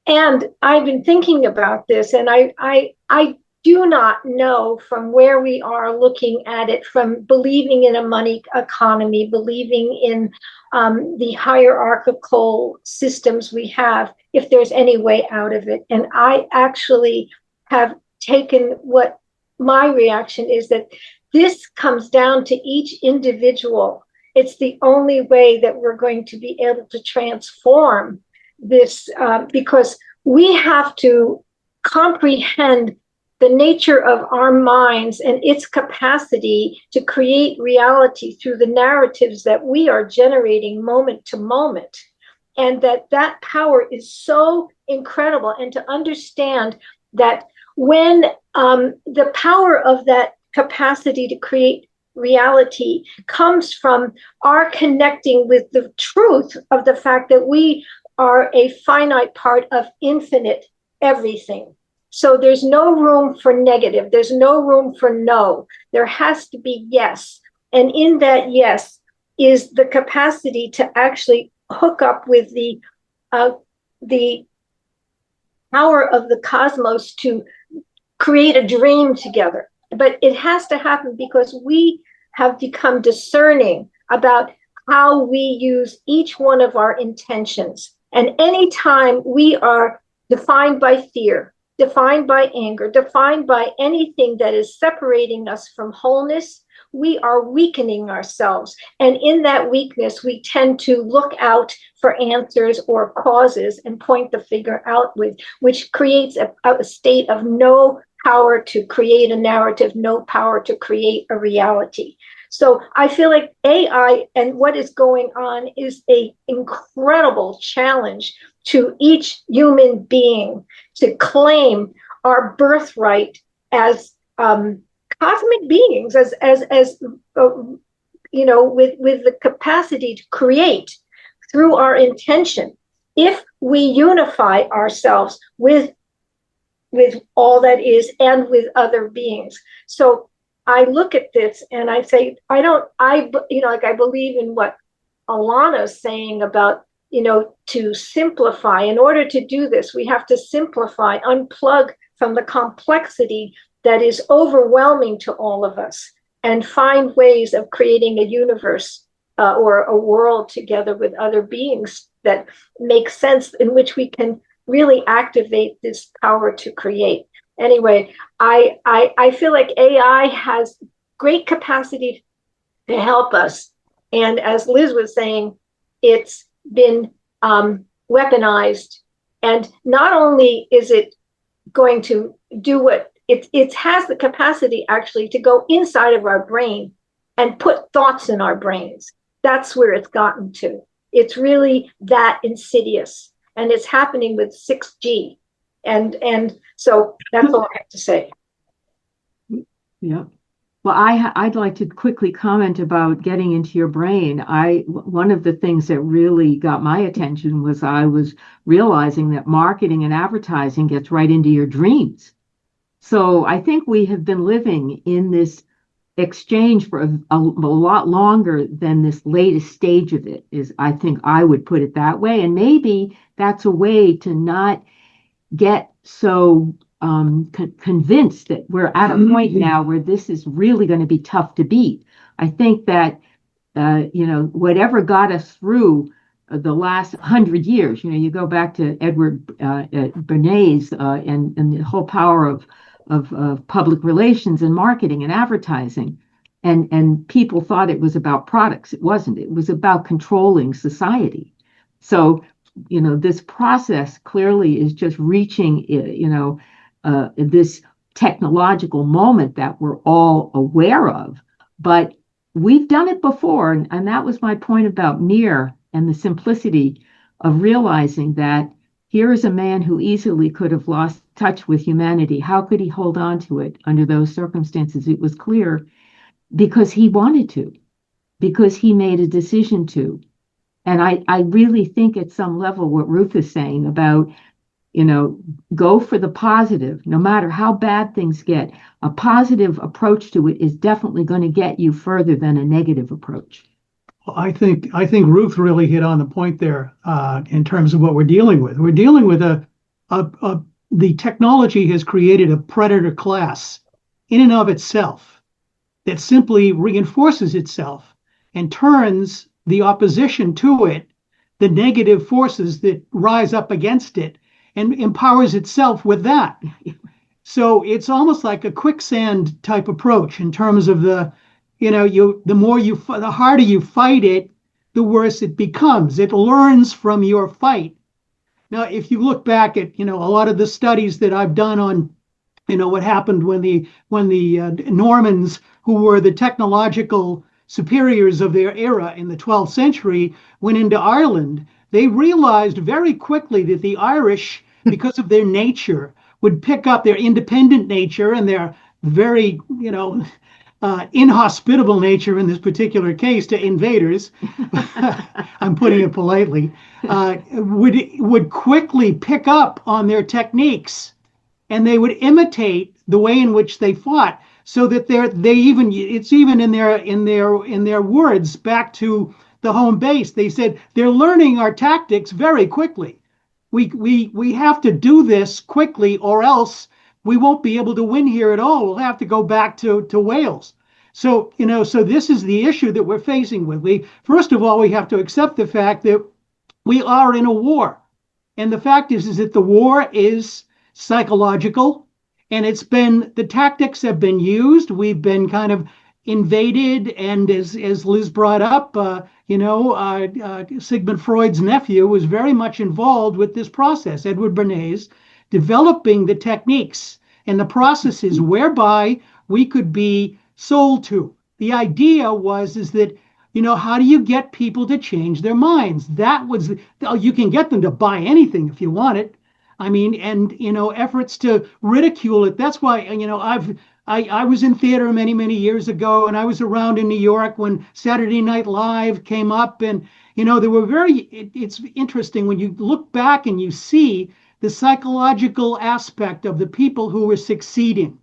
And I've been thinking about this, and I do not know from where we are looking at it, from believing in a money economy, believing in the hierarchical systems we have, if there's any way out of it. And I actually have taken what my reaction is, that this comes down to each individual. It's the only way that we're going to be able to transform this, because we have to comprehend the nature of our minds and its capacity to create reality through the narratives that we are generating moment to moment. And that power is so incredible. And to understand that when the power of that capacity to create reality comes from our connecting with the truth of the fact that we are a finite part of infinite everything. So there's no room for negative. There's no room for no. There has to be yes. And in that yes is the capacity to actually hook up with the power of the cosmos to create a dream together. But it has to happen because we have become discerning about how we use each one of our intentions. And anytime we are defined by fear, defined by anger, defined by anything that is separating us from wholeness, we are weakening ourselves. And in that weakness, we tend to look out for answers or causes and point the finger out with, which creates a state of no power to create a narrative, no power to create a reality. So I feel like AI and what is going on is an incredible challenge to each human being to claim our birthright as cosmic beings, as with the capacity to create through our intention. If we unify ourselves with all that is and with other beings. So I look at this and I say, I believe in what Alana's saying about, to simplify. In order to do this, we have to simplify, unplug from the complexity that is overwhelming to all of us, and find ways of creating a universe or a world together with other beings that make sense, in which we can really activate this power to create. Anyway, I feel like AI has great capacity to help us. And as Liz was saying, it's been weaponized. And not only is it going to do what it has the capacity actually to go inside of our brain and put thoughts in our brains. That's where it's gotten to. It's really that insidious. And it's happening with 6G. And so that's all I have to say. Yeah. Well, I'd like to quickly comment about getting into your brain. One of the things that really got my attention was I was realizing that marketing and advertising gets right into your dreams. So I think we have been living in this exchange for a lot longer than this latest stage of it is. I think I would put it that way. And maybe that's a way to not get so convinced that we're at a point now where this is really going to be tough to beat. I think that, whatever got us through the last 100 years, you go back to Edward Bernays and the whole power of public relations and marketing and advertising. And people thought it was about products. It wasn't. It was about controlling society. So, this process clearly is just reaching, this technological moment that we're all aware of. But we've done it before. And that was my point about Mir and the simplicity of realizing that here is a man who easily could have lost touch with humanity. How could he hold on to it under those circumstances? It was clear because he wanted to, because he made a decision to. And I really think at some level what Ruth is saying about, go for the positive, no matter how bad things get, a positive approach to it is definitely going to get you further than a negative approach. Well, I think Ruth really hit on the point there in terms of what we're dealing with. We're dealing with the technology has created a predator class in and of itself that simply reinforces itself and turns the opposition to it, the negative forces that rise up against it, and empowers itself with that. So it's almost like a quicksand type approach in terms of the harder you fight it, the worse it becomes. It learns from your fight. Now, if you look back at, a lot of the studies that I've done on, what happened when the Normans, who were the technological superiors of their era in the 12th century, went into Ireland, they realized very quickly that the Irish, because of their nature, would pick up their independent nature and their very, inhospitable nature in this particular case to invaders, I'm putting it politely, would quickly pick up on their techniques, and they would imitate the way in which they fought, so that it's even in their words back to the home base. They said they're learning our tactics very quickly. We have to do this quickly, or else we won't be able to win here at all. We'll have to go back to Wales. So, so this is the issue that we're facing with. First of all, we have to accept the fact that we are in a war. And the fact is that the war is psychological, and the tactics have been used. We've been kind of invaded, and as Liz brought up, Sigmund Freud's nephew was very much involved with this process, Edward Bernays, developing the techniques and the processes whereby we could be sold to. The idea is that, how do you get people to change their minds? You can get them to buy anything if you want it. I mean, and, efforts to ridicule it. That's why, I was in theater many, many years ago, and I was around in New York when Saturday Night Live came up, and, it's interesting when you look back and you see the psychological aspect of the people who were succeeding,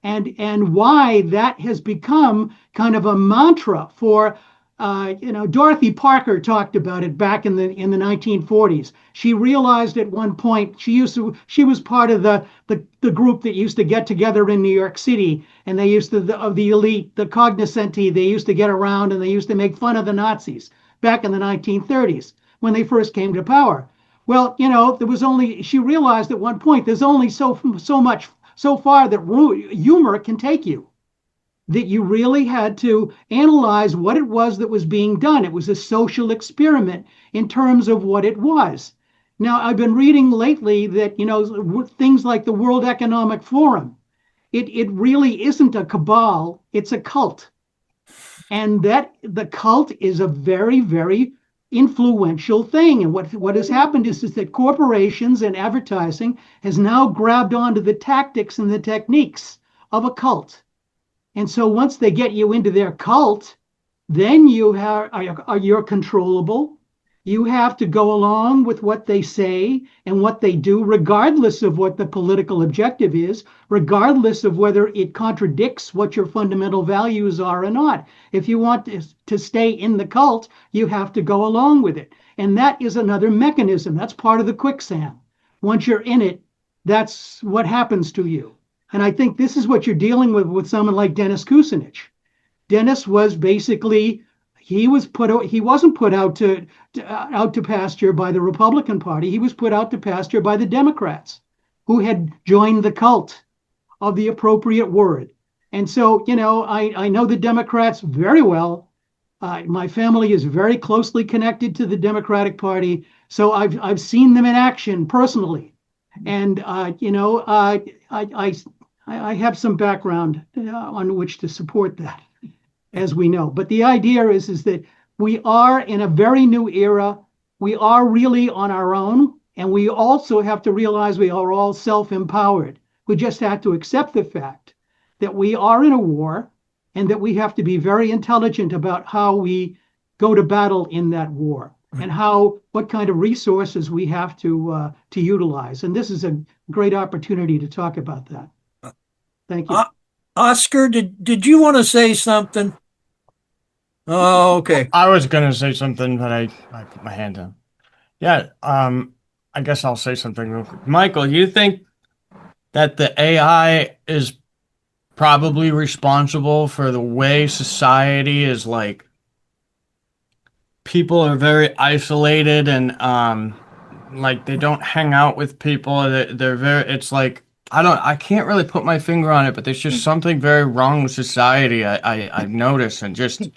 and why that has become kind of a mantra for, Dorothy Parker talked about it back in the 1940s. She realized at one point she was part of the group that used to get together in New York City, and they used to of the elite, the cognoscenti, they used to get around and they used to make fun of the Nazis back in the 1930s when they first came to power. Well, she realized at one point there's only so far that humor can take you, that you really had to analyze what it was that was being done. It was a social experiment in terms of what it was. Now, I've been reading lately that, things like the World Economic Forum, it really isn't a cabal, it's a cult. And that the cult is a very, very influential thing. And what has happened is that corporations and advertising has now grabbed onto the tactics and the techniques of a cult. And so once they get you into their cult, then you're controllable. You have to go along with what they say and what they do, regardless of what the political objective is, regardless of whether it contradicts what your fundamental values are or not. If you want to stay in the cult, you have to go along with it. And that is another mechanism. That's part of the quicksand. Once you're in it, that's what happens to you. And I think this is what you're dealing with someone like Dennis Kucinich. Dennis was basically, he wasn't put out to pasture by the Republican Party. He was put out to pasture by the Democrats, who had joined the cult of the appropriate word. And so, I know the Democrats very well. My family is very closely connected to the Democratic Party, so I've seen them in action personally, and I have some background on which to support that, as we know. But the idea is that we are in a very new era. We are really on our own, and we also have to realize we are all self-empowered. We just have to accept the fact that we are in a war and that we have to be very intelligent about how we go to battle in that war and what kind of resources we have to utilize. And this is a great opportunity to talk about that. Thank you. Oscar, did you want to say something? Oh, okay. I was gonna say something, but I put my hand down. Yeah, I guess I'll say something real quick. Michael, you think that the AI is probably responsible for the way society is like people are very isolated and like they don't hang out with people. They're very it's like I can't really put my finger on it, but there's just something very wrong with society. I've noticed, and just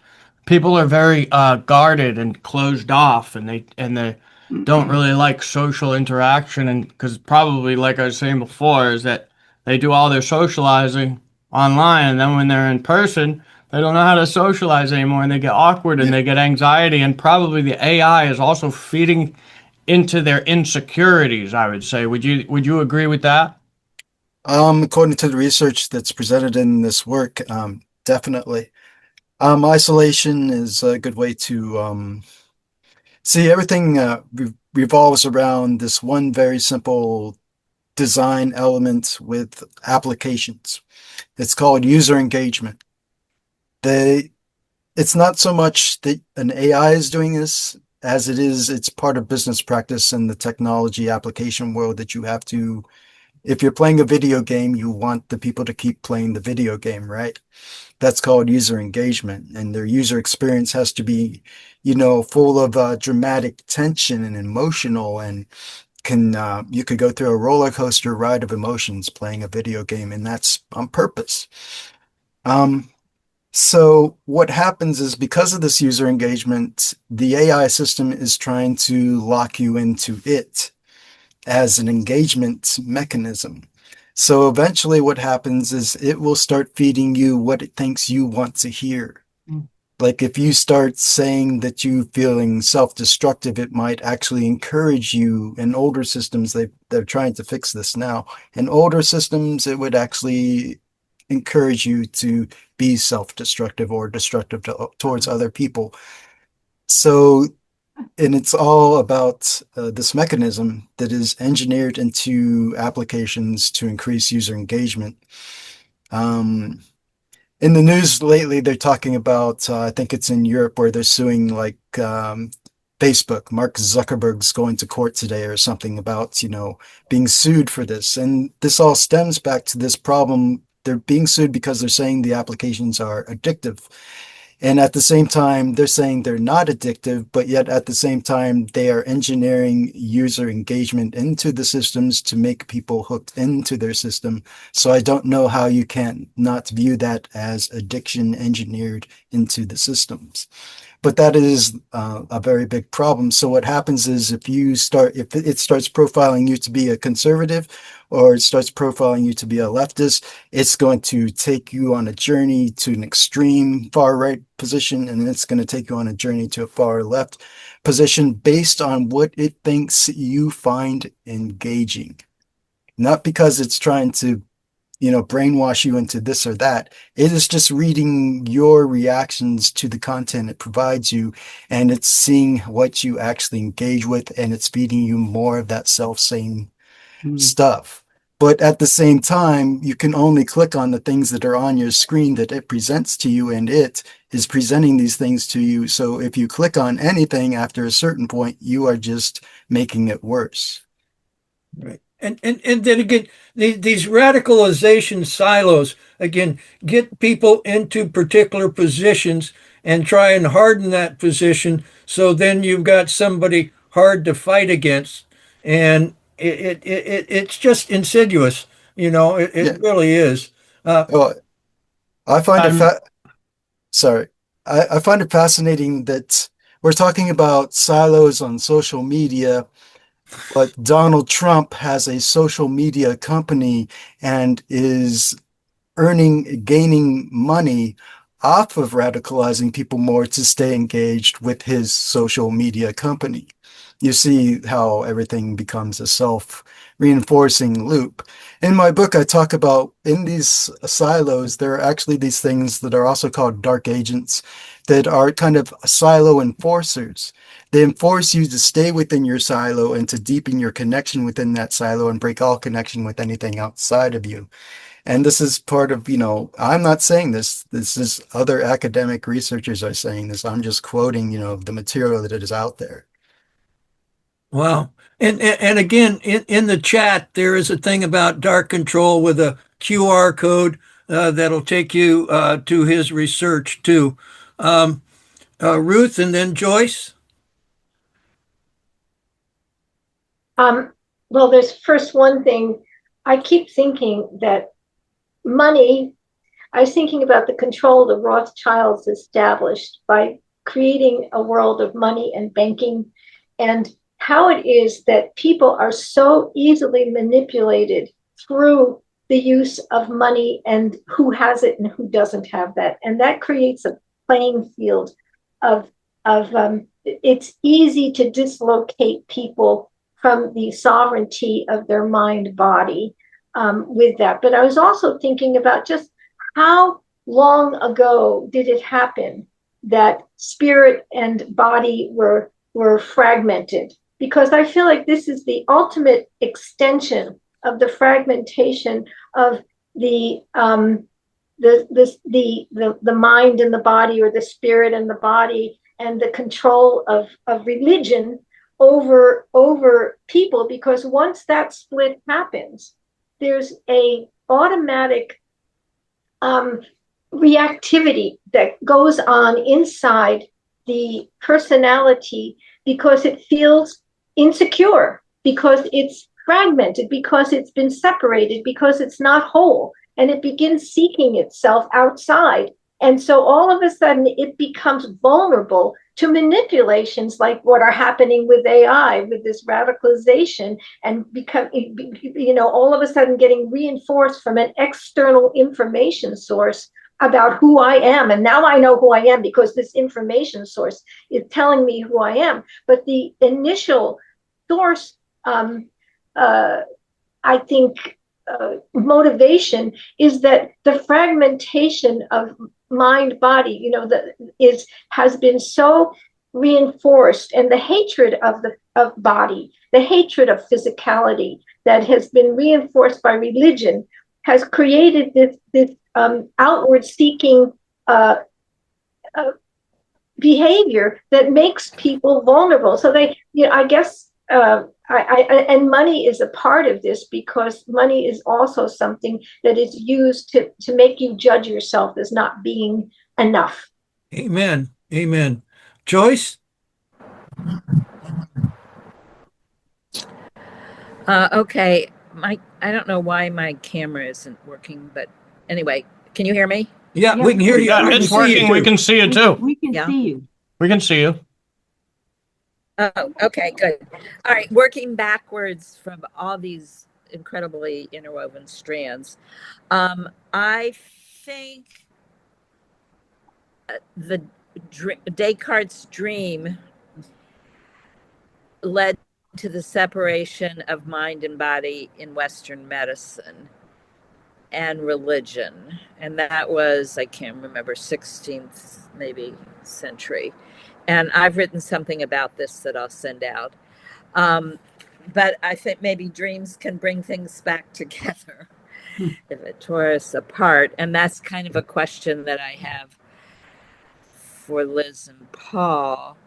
people are very guarded and closed off, and they don't really like social interaction, and because probably like I was saying before is that they do all their socializing online, and then when they're in person they don't know how to socialize anymore, and they get awkward and they get anxiety, and probably the AI is also feeding into their insecurities, I would say. Would you agree with that? According to the research that's presented in this work, definitely. Isolation is a good way to see everything revolves around this one very simple design element with applications. It's called user engagement. It's not so much that an AI is doing this as it's part of business practice in the technology application world that you have to, if you're playing a video game, you want the people to keep playing the video game, right? That's called user engagement, and their user experience has to be, full of dramatic tension and emotional, and you could go through a roller coaster ride of emotions playing a video game, and that's on purpose. So what happens is because of this user engagement, the AI system is trying to lock you into it as an engagement mechanism. So eventually what happens is it will start feeding you what it thinks you want to hear. Like if you start saying that you feeling self-destructive, it might actually encourage you. In older systems, they're trying to fix this now. In older systems, it would actually encourage you to be self-destructive or destructive towards other people. So, and it's all about this mechanism that is engineered into applications to increase user engagement. In the news lately, they're talking about, I think it's in Europe, where they're suing like Facebook. Mark Zuckerberg's going to court today or something about, being sued for this. And this all stems back to this problem. They're being sued because they're saying the applications are addictive. And at the same time, they're saying they're not addictive, but yet at the same time, they are engineering user engagement into the systems to make people hooked into their system. So I don't know how you can not view that as addiction engineered into the systems. But that is a very big problem. So what happens is if it starts profiling you to be a conservative, or it starts profiling you to be a leftist, it's going to take you on a journey to an extreme far right position, and it's going to take you on a journey to a far left position based on what it thinks you find engaging. Not because it's trying to brainwash you into this or that. It is just reading your reactions to the content it provides you, and it's seeing what you actually engage with, and it's feeding you more of that self-same stuff. But at the same time, you can only click on the things that are on your screen that it presents to you, and it is presenting these things to you. So if you click on anything after a certain point, you are just making it worse. Right. And then again, these radicalization silos, again, get people into particular positions and try and harden that position. So then you've got somebody hard to fight against. And it's just insidious. It Yeah. really is. Well, I find it I'm sorry. I find it fascinating that we're talking about silos on social media, but Donald Trump has a social media company and is gaining money off of radicalizing people more to stay engaged with his social media company. You see how everything becomes a self-reinforcing loop. In my book, I talk about in these silos, there are actually these things that are also called dark agents that are kind of silo enforcers. They enforce you to stay within your silo and to deepen your connection within that silo and break all connection with anything outside of you. And this is part of, I'm not saying this. This is other academic researchers are saying this. I'm just quoting, the material that is out there. Wow. And again, in the chat, there is a thing about dark control with a QR code that'll take you to his research too. Ruth and then Joyce. Well, there's first one thing. I keep thinking that money, I was thinking about the control the Rothschilds established by creating a world of money and banking, and how it is that people are so easily manipulated through the use of money and who has it and who doesn't have that. And that creates a playing field of, it's easy to dislocate people from the sovereignty of their mind body with that. But I was also thinking about just how long ago did it happen that spirit and body were fragmented? Because I feel like this is the ultimate extension of the fragmentation of the mind and the body, or the spirit and the body, and the control of religion over people. Because once that split happens, there's a automatic reactivity that goes on inside the personality, because it feels insecure, because it's fragmented, because it's been separated, because it's not whole, and it begins seeking itself outside. And so all of a sudden it becomes vulnerable to manipulations like what are happening with AI, with this radicalization, and become, all of a sudden getting reinforced from an external information source about who I am. And now I know who I am because this information source is telling me who I am. But the initial source, I think, motivation is that the fragmentation of mind body, has been so reinforced, and the hatred of body, the hatred of physicality that has been reinforced by religion, has created this outward seeking behavior that makes people vulnerable. So they, I guess, and money is a part of this, because money is also something that is used to make you judge yourself as not being enough. Amen. Amen. Joyce? Okay, I don't know why my camera isn't working, but anyway, can you hear me? Yeah, we can hear you. Yeah, it's working. We can see you too. We can Yeah. see you. We can see you. Oh, okay, good. All right, working backwards from all these incredibly interwoven strands. I think the Descartes' dream led to the separation of mind and body in Western medicine and religion. And that was, I can't remember, 16th maybe century. And I've written something about this that I'll send out. But I think maybe dreams can bring things back together if it tore us apart. And that's kind of a question that I have for Liz and Paul.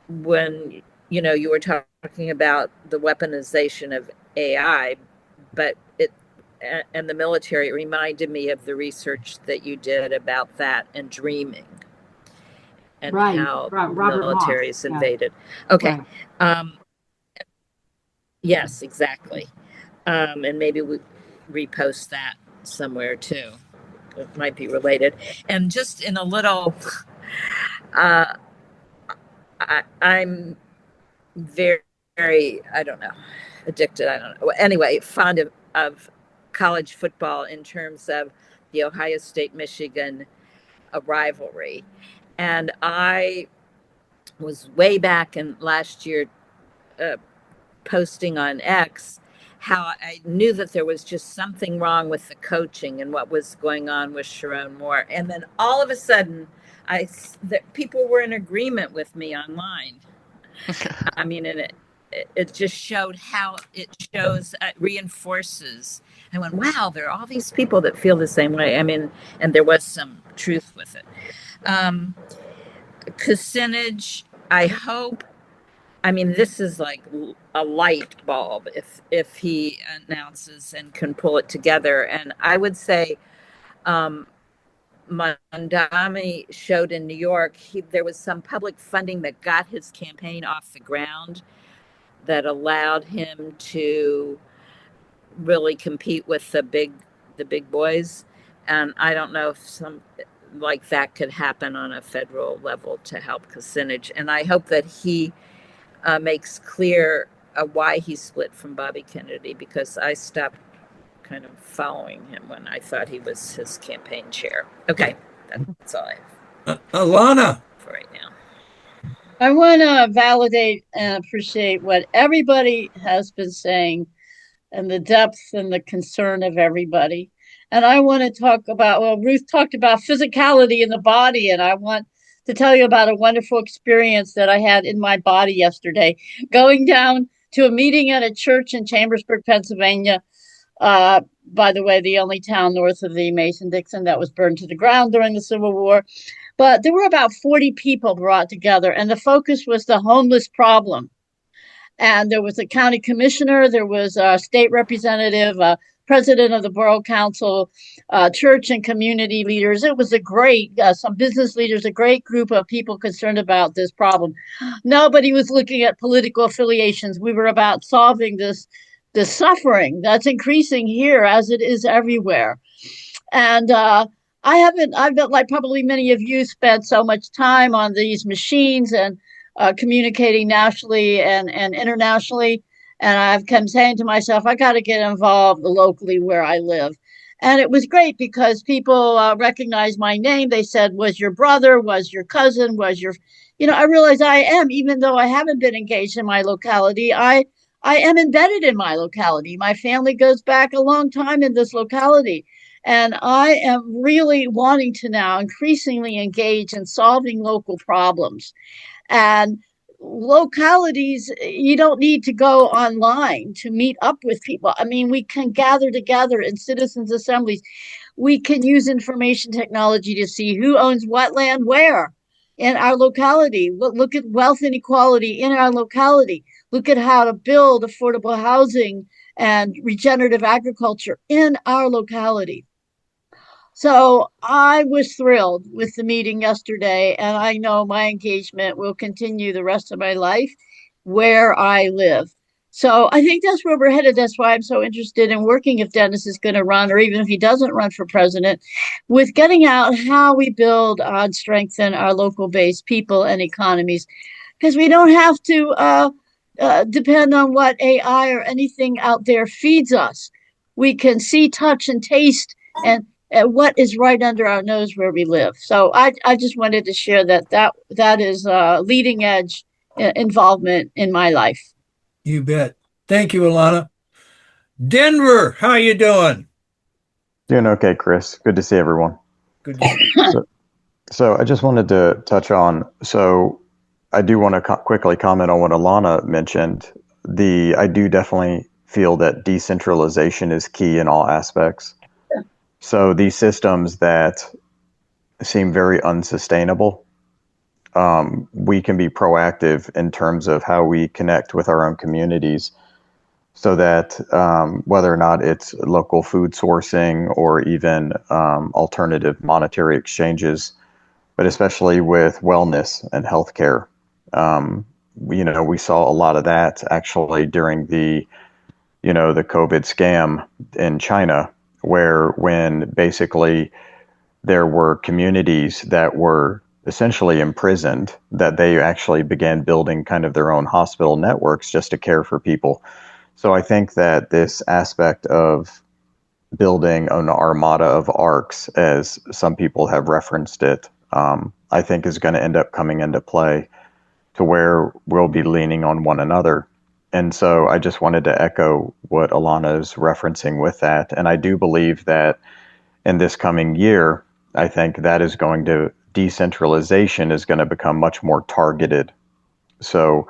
When you were talking about the weaponization of AI, but and the military, it reminded me of the research that you did about that and dreaming, and Right. how Robert military Moss. is invaded. Yeah. Okay. Right. Yes, exactly. And maybe we repost that somewhere too. it might be related. And just in a little, uh, I'm very, very, I don't know, addicted. I don't know. Anyway, fond of college football in terms of the Ohio State Michigan rivalry. And I was way back in last year posting on X how I knew that there was just something wrong with the coaching and what was going on with Sharon Moore. And then all of a sudden, people were in agreement with me online. I mean, and it just showed how it reinforces. I went, wow, there are all these people that feel the same way. I mean, and there was some truth with it. Kucinich, I hope. I mean, this is like a light bulb if he announces and can pull it together. And I would say Mondami showed in New York, there was some public funding that got his campaign off the ground that allowed him to really compete with the big boys. And I don't know if some like that could happen on a federal level to help Kucinich. And I hope that he makes clear why he split from Bobby Kennedy, because I stopped kind of following him when I thought he was his campaign chair. Okay, that's all I have. Alana. For right now. I want to validate and appreciate what everybody has been saying and the depth and the concern of everybody. And I want to talk about, well, Ruth talked about physicality in the body, and I want to tell you about a wonderful experience that I had in my body yesterday. Going down to a meeting at a church in Chambersburg, Pennsylvania, by the way, the only town north of the Mason-Dixon that was burned to the ground during the Civil War. But there were about 40 people brought together, and the focus was the homeless problem. And there was a county commissioner, there was a state representative, president of the borough council, church and community leaders. It was a great, some business leaders, a great group of people concerned about this problem. Nobody was looking at political affiliations. We were about solving this suffering that's increasing here as it is everywhere. And I've been, like probably many of you, spent so much time on these machines and communicating nationally and internationally. And I've come saying to myself, I got to get involved locally where I live. And it was great because people recognized my name. They said, was your brother, was your cousin, was your, I realized I am, even though I haven't been engaged in my locality, I am embedded in my locality. My family goes back a long time in this locality. And I am really wanting to now increasingly engage in solving local problems. And localities, you don't need to go online to meet up with people. I mean, we can gather together in citizens' assemblies. We can use information technology to see who owns what land where in our locality. Look at wealth inequality in our locality. Look at how to build affordable housing and regenerative agriculture in our locality. So I was thrilled with the meeting yesterday, and I know my engagement will continue the rest of my life where I live. So I think that's where we're headed. That's why I'm so interested in working, if Dennis is going to run, or even if he doesn't run for president, with getting out how we build and strengthen our local based people and economies, because we don't have to depend on what AI or anything out there feeds us. We can see, touch, and taste and what is right under our nose where we live. So I just wanted to share that is leading edge involvement in my life. You bet. Thank you, Alana. Denver, how you doing? Doing okay, Chris. Good to see everyone. Good to see you. So I just wanted to touch on, I do want to quickly comment on what Alana mentioned. I do definitely feel that decentralization is key in all aspects. So these systems that seem very unsustainable, we can be proactive in terms of how we connect with our own communities, so that whether or not it's local food sourcing or even alternative monetary exchanges, but especially with wellness and healthcare. We saw a lot of that actually during the COVID scam in China, where when basically there were communities that were essentially imprisoned, that they actually began building kind of their own hospital networks just to care for people. So I think that this aspect of building an armada of arcs, as some people have referenced it, I think is going to end up coming into play, to where we'll be leaning on one another. And so I just wanted to echo what Alana is referencing with that. And I do believe that in this coming year, I think that is going to, decentralization is going to become much more targeted. So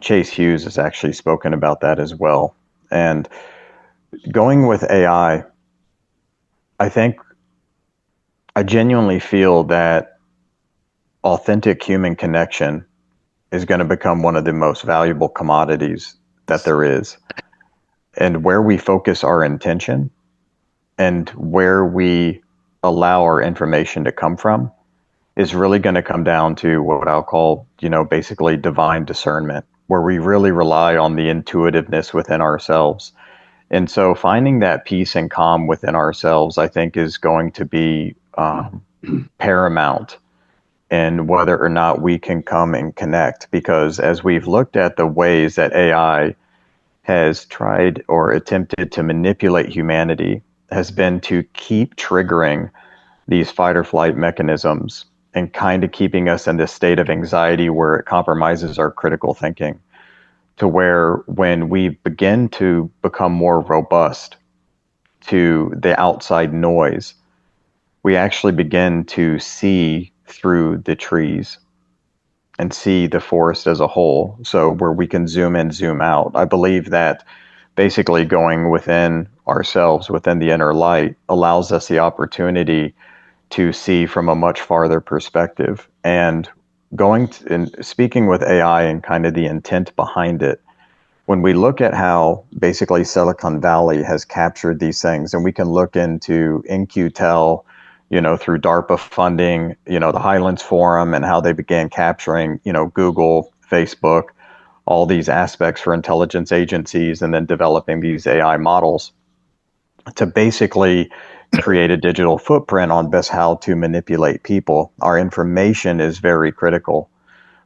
Chase Hughes has actually spoken about that as well. And going with AI, I genuinely feel that authentic human connection is going to become one of the most valuable commodities that there is. And where we focus our intention and where we allow our information to come from is really going to come down to what I'll call, basically divine discernment, where we really rely on the intuitiveness within ourselves. And so finding that peace and calm within ourselves, I think, is going to be paramount in whether or not we can come and connect. Because as we've looked at the ways that AI has tried or attempted to manipulate humanity, has been to keep triggering these fight or flight mechanisms and kind of keeping us in this state of anxiety where it compromises our critical thinking, to where when we begin to become more robust to the outside noise, we actually begin to see through the trees and see the forest as a whole. So where we can zoom in, zoom out. I believe that basically going within ourselves, within the inner light, allows us the opportunity to see from a much farther perspective. And and speaking with AI and kind of the intent behind it, when we look at how basically Silicon Valley has captured these things, and we can look into In-Q-Tel, through DARPA funding, the Highlands Forum, and how they began capturing, Google, Facebook, all these aspects for intelligence agencies, and then developing these AI models to basically create a digital footprint on best how to manipulate people. Our information is very critical.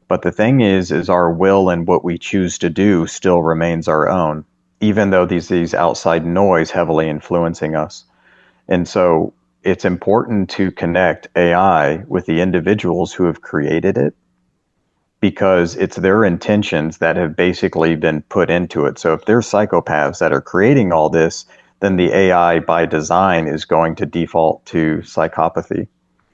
But the thing is our will and what we choose to do still remains our own, even though these outside noise heavily influencing us. And so it's important to connect AI with the individuals who have created it, because it's their intentions that have basically been put into it. So if they're psychopaths that are creating all this, then the AI by design is going to default to psychopathy.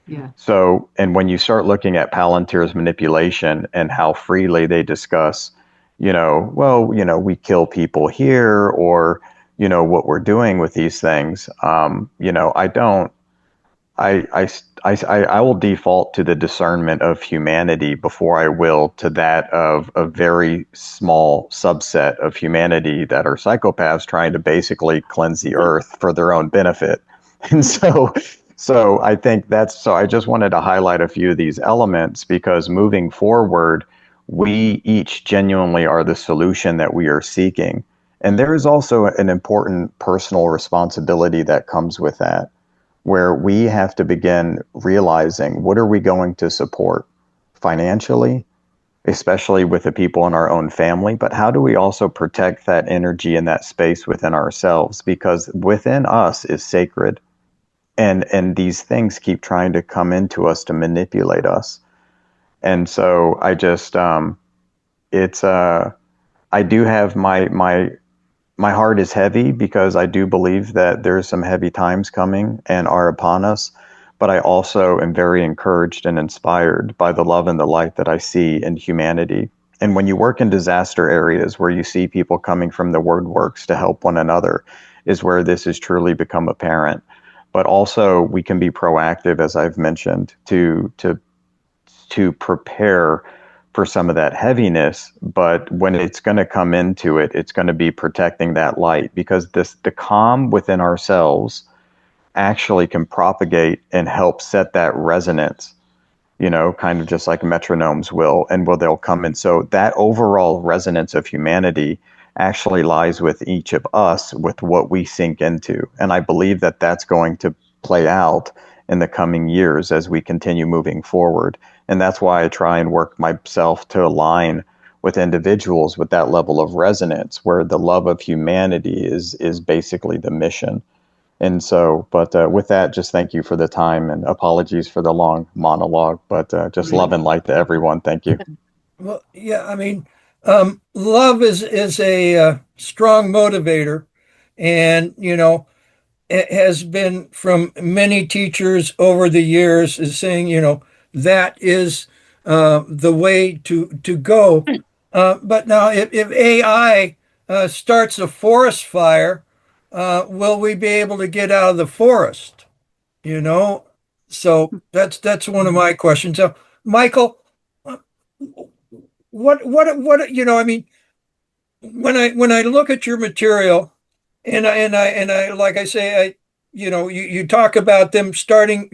Yeah. So, and when you start looking at Palantir's manipulation and how freely they discuss, we kill people here, or, what we're doing with these things, I will default to the discernment of humanity before I will to that of a very small subset of humanity that are psychopaths trying to basically cleanse the earth for their own benefit. And so I think I just wanted to highlight a few of these elements, because moving forward, we each genuinely are the solution that we are seeking. And there is also an important personal responsibility that comes with that, where we have to begin realizing, what are we going to support financially, especially with the people in our own family, but how do we also protect that energy and that space within ourselves? Because within us is sacred. And these things keep trying to come into us to manipulate us. And so I just, I do have my heart is heavy, because I do believe that there's some heavy times coming and are upon us. But I also am very encouraged and inspired by the love and the light that I see in humanity. And when you work in disaster areas where you see people coming from the woodworks to help one another, is where this has truly become apparent. But also we can be proactive, as I've mentioned, to prepare for some of that heaviness. But when it's going to come into it, it's going to be protecting that light, because the calm within ourselves actually can propagate and help set that resonance, kind of just like metronomes will, and they'll come in. So that overall resonance of humanity actually lies with each of us, with what we sink into. And I believe that that's going to play out in the coming years as we continue moving forward. And that's why I try and work myself to align with individuals with that level of resonance, where the love of humanity is basically the mission. And so, but with that, just thank you for the time, and apologies for the long monologue, but just love and light to everyone. Thank you. Well, yeah, I mean, love is a strong motivator, and it has been from many teachers over the years is saying, that is the way to go. But now, if AI starts a forest fire, will we be able to get out of the forest? So that's one of my questions. So, Michael, I mean, when I look at your material, and I like I say, you talk about them starting,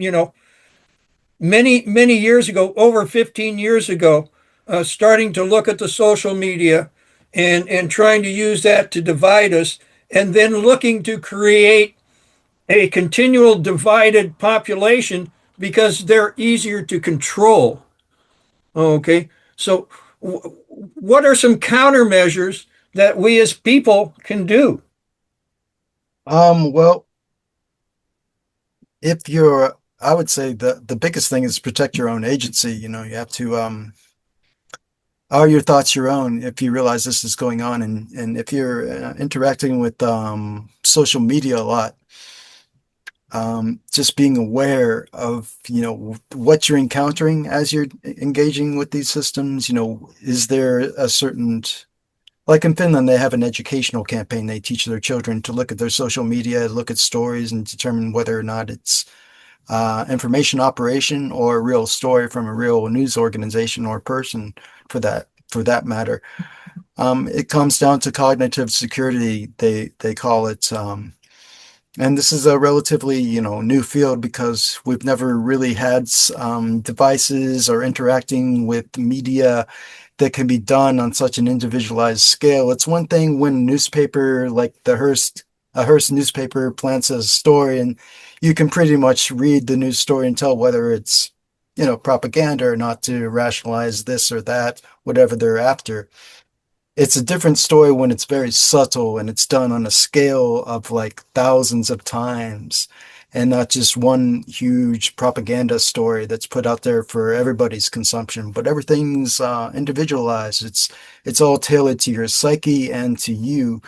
many years ago, over 15 years ago, starting to look at the social media and trying to use that to divide us, and then looking to create a continual divided population because they're easier to control. Okay, so what are some countermeasures that we as people can do? Well, I would say the biggest thing is protect your own agency. You have to, are your thoughts your own if you realize this is going on? And if you're interacting with social media a lot, just being aware of, what you're encountering as you're engaging with these systems. Is there a certain, like in Finland, they have an educational campaign. They teach their children to look at their social media, look at stories, and determine whether or not it's information operation or a real story from a real news organization or person, for that matter. It comes down to cognitive security, they call it. And this is a relatively, new field because we've never really had devices or interacting with media that can be done on such an individualized scale. It's one thing when newspaper, like a Hearst newspaper, plants a story, and you can pretty much read the news story and tell whether it's, propaganda or not, to rationalize this or that, whatever they're after. It's a different story when it's very subtle and it's done on a scale of like thousands of times, and not just one huge propaganda story that's put out there for everybody's consumption, but everything's individualized. It's all tailored to your psyche and to you.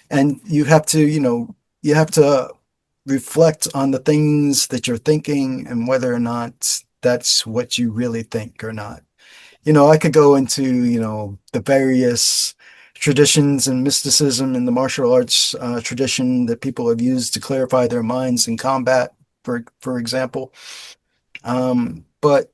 And you have to, reflect on the things that you're thinking and whether or not that's what you really think or not. I could go into, the various traditions and mysticism in the martial arts tradition that people have used to clarify their minds in combat, for example. But,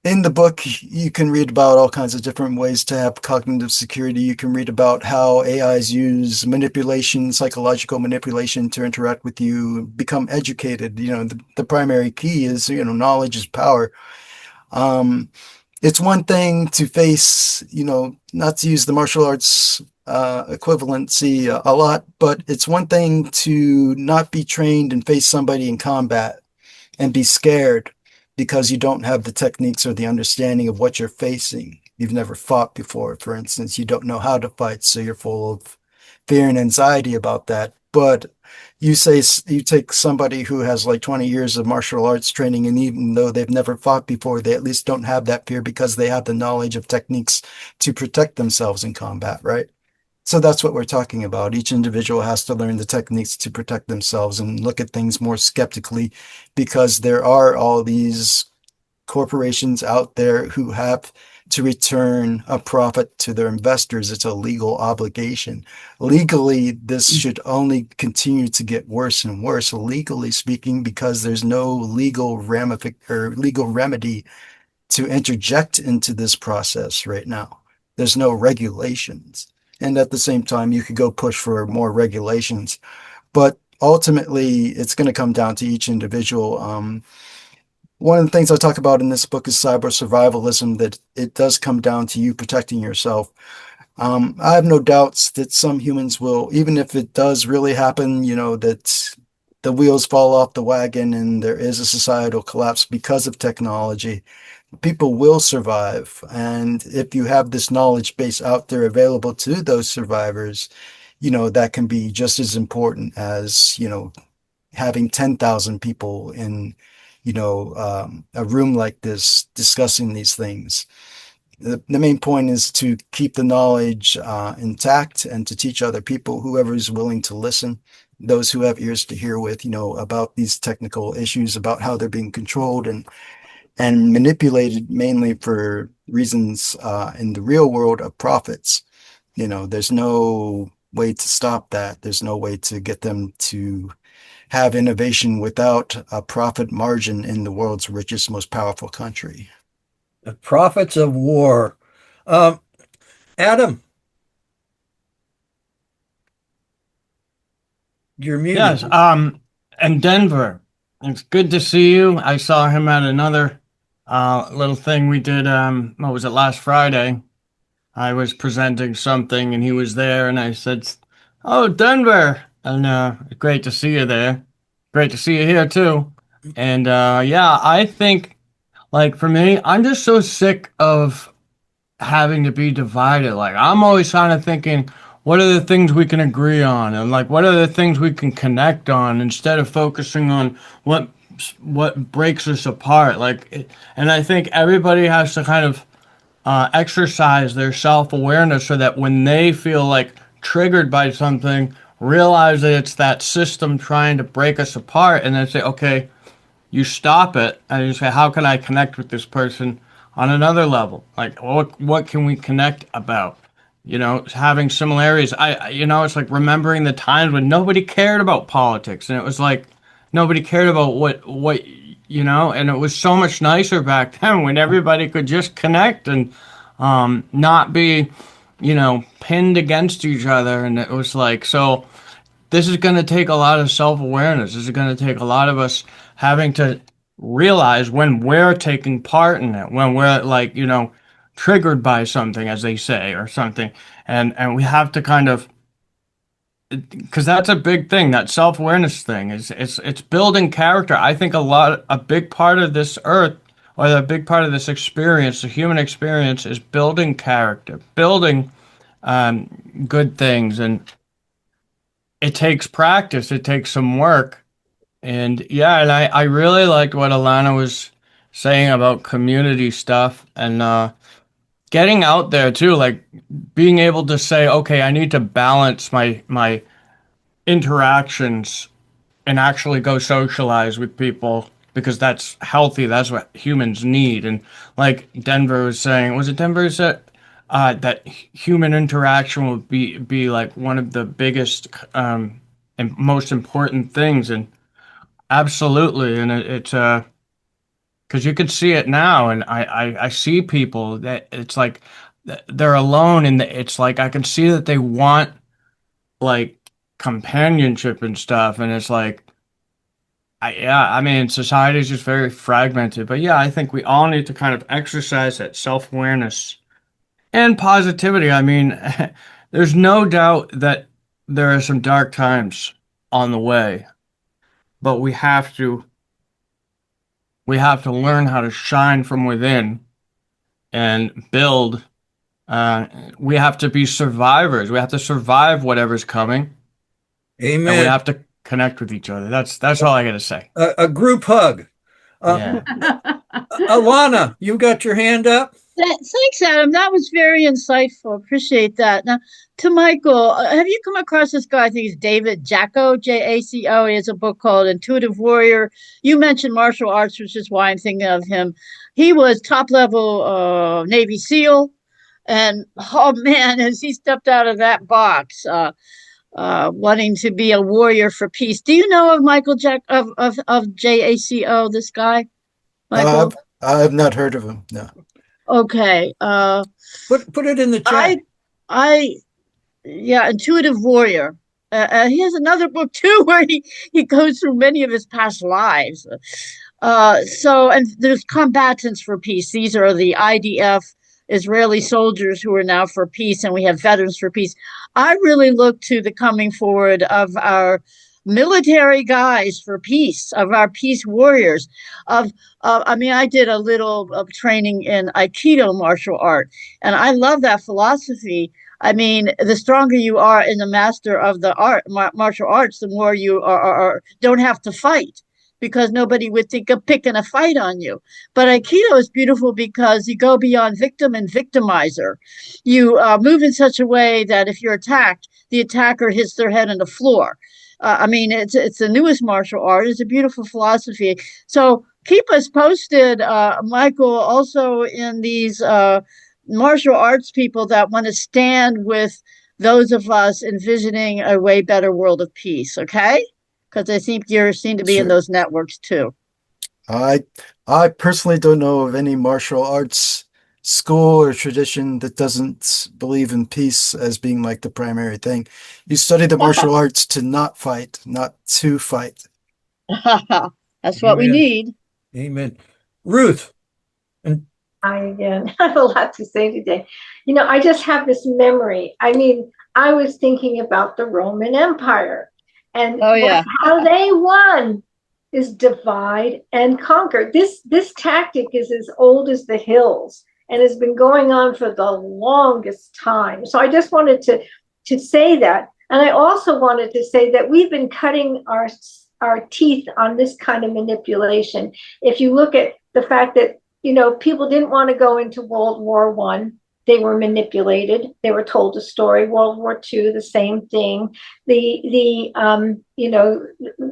in the book, you can read about all kinds of different ways to have cognitive security. You can read about how AIs use manipulation, psychological manipulation, to interact with you, become educated. The primary key is, knowledge is power. It's one thing to face, not to use the martial arts equivalency a lot, but it's one thing to not be trained and face somebody in combat and be scared because you don't have the techniques or the understanding of what you're facing. You've never fought before, for instance. You don't know how to fight, so you're full of fear and anxiety about that. But you take somebody who has like 20 years of martial arts training, and even though they've never fought before, they at least don't have that fear because they have the knowledge of techniques to protect themselves in combat, right? So that's what we're talking about. Each individual has to learn the techniques to protect themselves and look at things more skeptically, because there are all these corporations out there who have to return a profit to their investors. It's a legal obligation. Legally, this should only continue to get worse and worse, legally speaking, because there's no legal remedy to interject into this process right now. There's no regulations. And at the same time, you could go push for more regulations. But ultimately, it's going to come down to each individual. One of the things I talk about in this book is cyber survivalism, that it does come down to you protecting yourself. I have no doubts that some humans will, even if it does really happen, that the wheels fall off the wagon and there is a societal collapse because of technology, people will survive. And if you have this knowledge base out there available to those survivors, that can be just as important as, having 10,000 people in, a room like this discussing these things. The main point is to keep the knowledge intact and to teach other people, whoever is willing to listen, those who have ears to hear with, about these technical issues, about how they're being controlled and manipulated mainly for reasons in the real world of profits. There's no way to stop that. There's no way to get them to have innovation without a profit margin in the world's richest, most powerful country. The profits of war. Adam, you're muted. Yes, and Denver. It's good to see you. I saw him at another little thing we did. What was it, last Friday? I was presenting something and he was there, and I said, "Oh, Denver," and great to see you there. Great to see you here too. And yeah, I think, like, for me, I'm just so sick of having to be divided. Like, I'm always kind of thinking, what are the things we can agree on, and like, what are the things we can connect on, instead of focusing on what breaks us apart. And I think everybody has to kind of exercise their self-awareness so that when they feel like triggered by something, realize that it's that system trying to break us apart, and then say, okay, you stop it, and you say, how can I connect with this person on another level? Like, what can we connect about? Having similarities. It's like remembering the times when nobody cared about politics, and it was like nobody cared about what and it was so much nicer back then when everybody could just connect and not be, pinned against each other. And it was like, so this is going to take a lot of self-awareness. This is going to take a lot of us having to realize when we're taking part in it, when we're like, triggered by something, as they say, or something. And we have to kind of, because that's a big thing, that self-awareness thing it's building character. I think a big part of this earth, or a big part of this experience, the human experience, is building character, building good things. And it takes practice, it takes some work. And yeah, and I really liked what Alana was saying about community stuff, and getting out there too, like being able to say, okay, I need to balance my interactions and actually go socialize with people, because that's healthy. That's what humans need. And like Denver was saying, was it Denver said that human interaction will be like one of the biggest and most important things. And absolutely, and it's because you can see it now, and I see people that it's like they're alone, and it's like I can see that they want like companionship and stuff, and it's like I mean, society is just very fragmented. But yeah, I think we all need to kind of exercise that self-awareness and positivity. I mean, there's no doubt that there are some dark times on the way, but we have to learn how to shine from within and build. We have to be survivors. We have to survive whatever's coming. Amen. And we have to connect with each other. That's all I got to say. A group hug. Yeah. Alana, you got your hand up? Thanks, Adam. That was very insightful. Appreciate that. Now, to Michael, have you come across this guy? I think he's David Jacko, Jaco. He has a book called Intuitive Warrior. You mentioned martial arts, which is why I'm thinking of him. He was top level Navy SEAL. And oh man, as he stepped out of that box, wanting to be a warrior for peace. Do you know of Michael of Jaco, this guy? Michael? I've not heard of him. No. Okay. Put it in the chat. Yeah, Intuitive Warrior. He has another book too where he goes through many of his past lives. And there's combatants for peace. These are the IDF Israeli soldiers who are now for peace, and we have veterans for peace. I really look to the coming forward of our military guys for peace, of our peace warriors, I mean, I did a little of training in Aikido martial art, and I love that philosophy. I mean, the stronger you are in the master of the martial arts, the more you don't have to fight, because nobody would think of picking a fight on you. But Aikido is beautiful because you go beyond victim and victimizer. You move in such a way that if you're attacked, the attacker hits their head on the floor. I mean, it's the newest martial art. It's a beautiful philosophy. So keep us posted, Michael, also in these martial arts people that want to stand with those of us envisioning a way better world of peace, okay? Because I think you seem to be in those networks too. I personally don't know of any martial arts school or tradition that doesn't believe in peace as being like the primary thing. You study the martial arts to not fight, not to fight. That's what we need. Amen. Ruth. I again have a lot to say today. You know, I just have this memory. I mean, I was thinking about the Roman Empire and how they won is divide and conquer. This tactic is as old as the hills and has been going on for the longest time. So I just wanted to say that. And I also wanted to say that we've been cutting our teeth on this kind of manipulation. If you look at the fact that, you know, people didn't want to go into World War I. They were manipulated. They were told a story. World War II, the same thing. You know,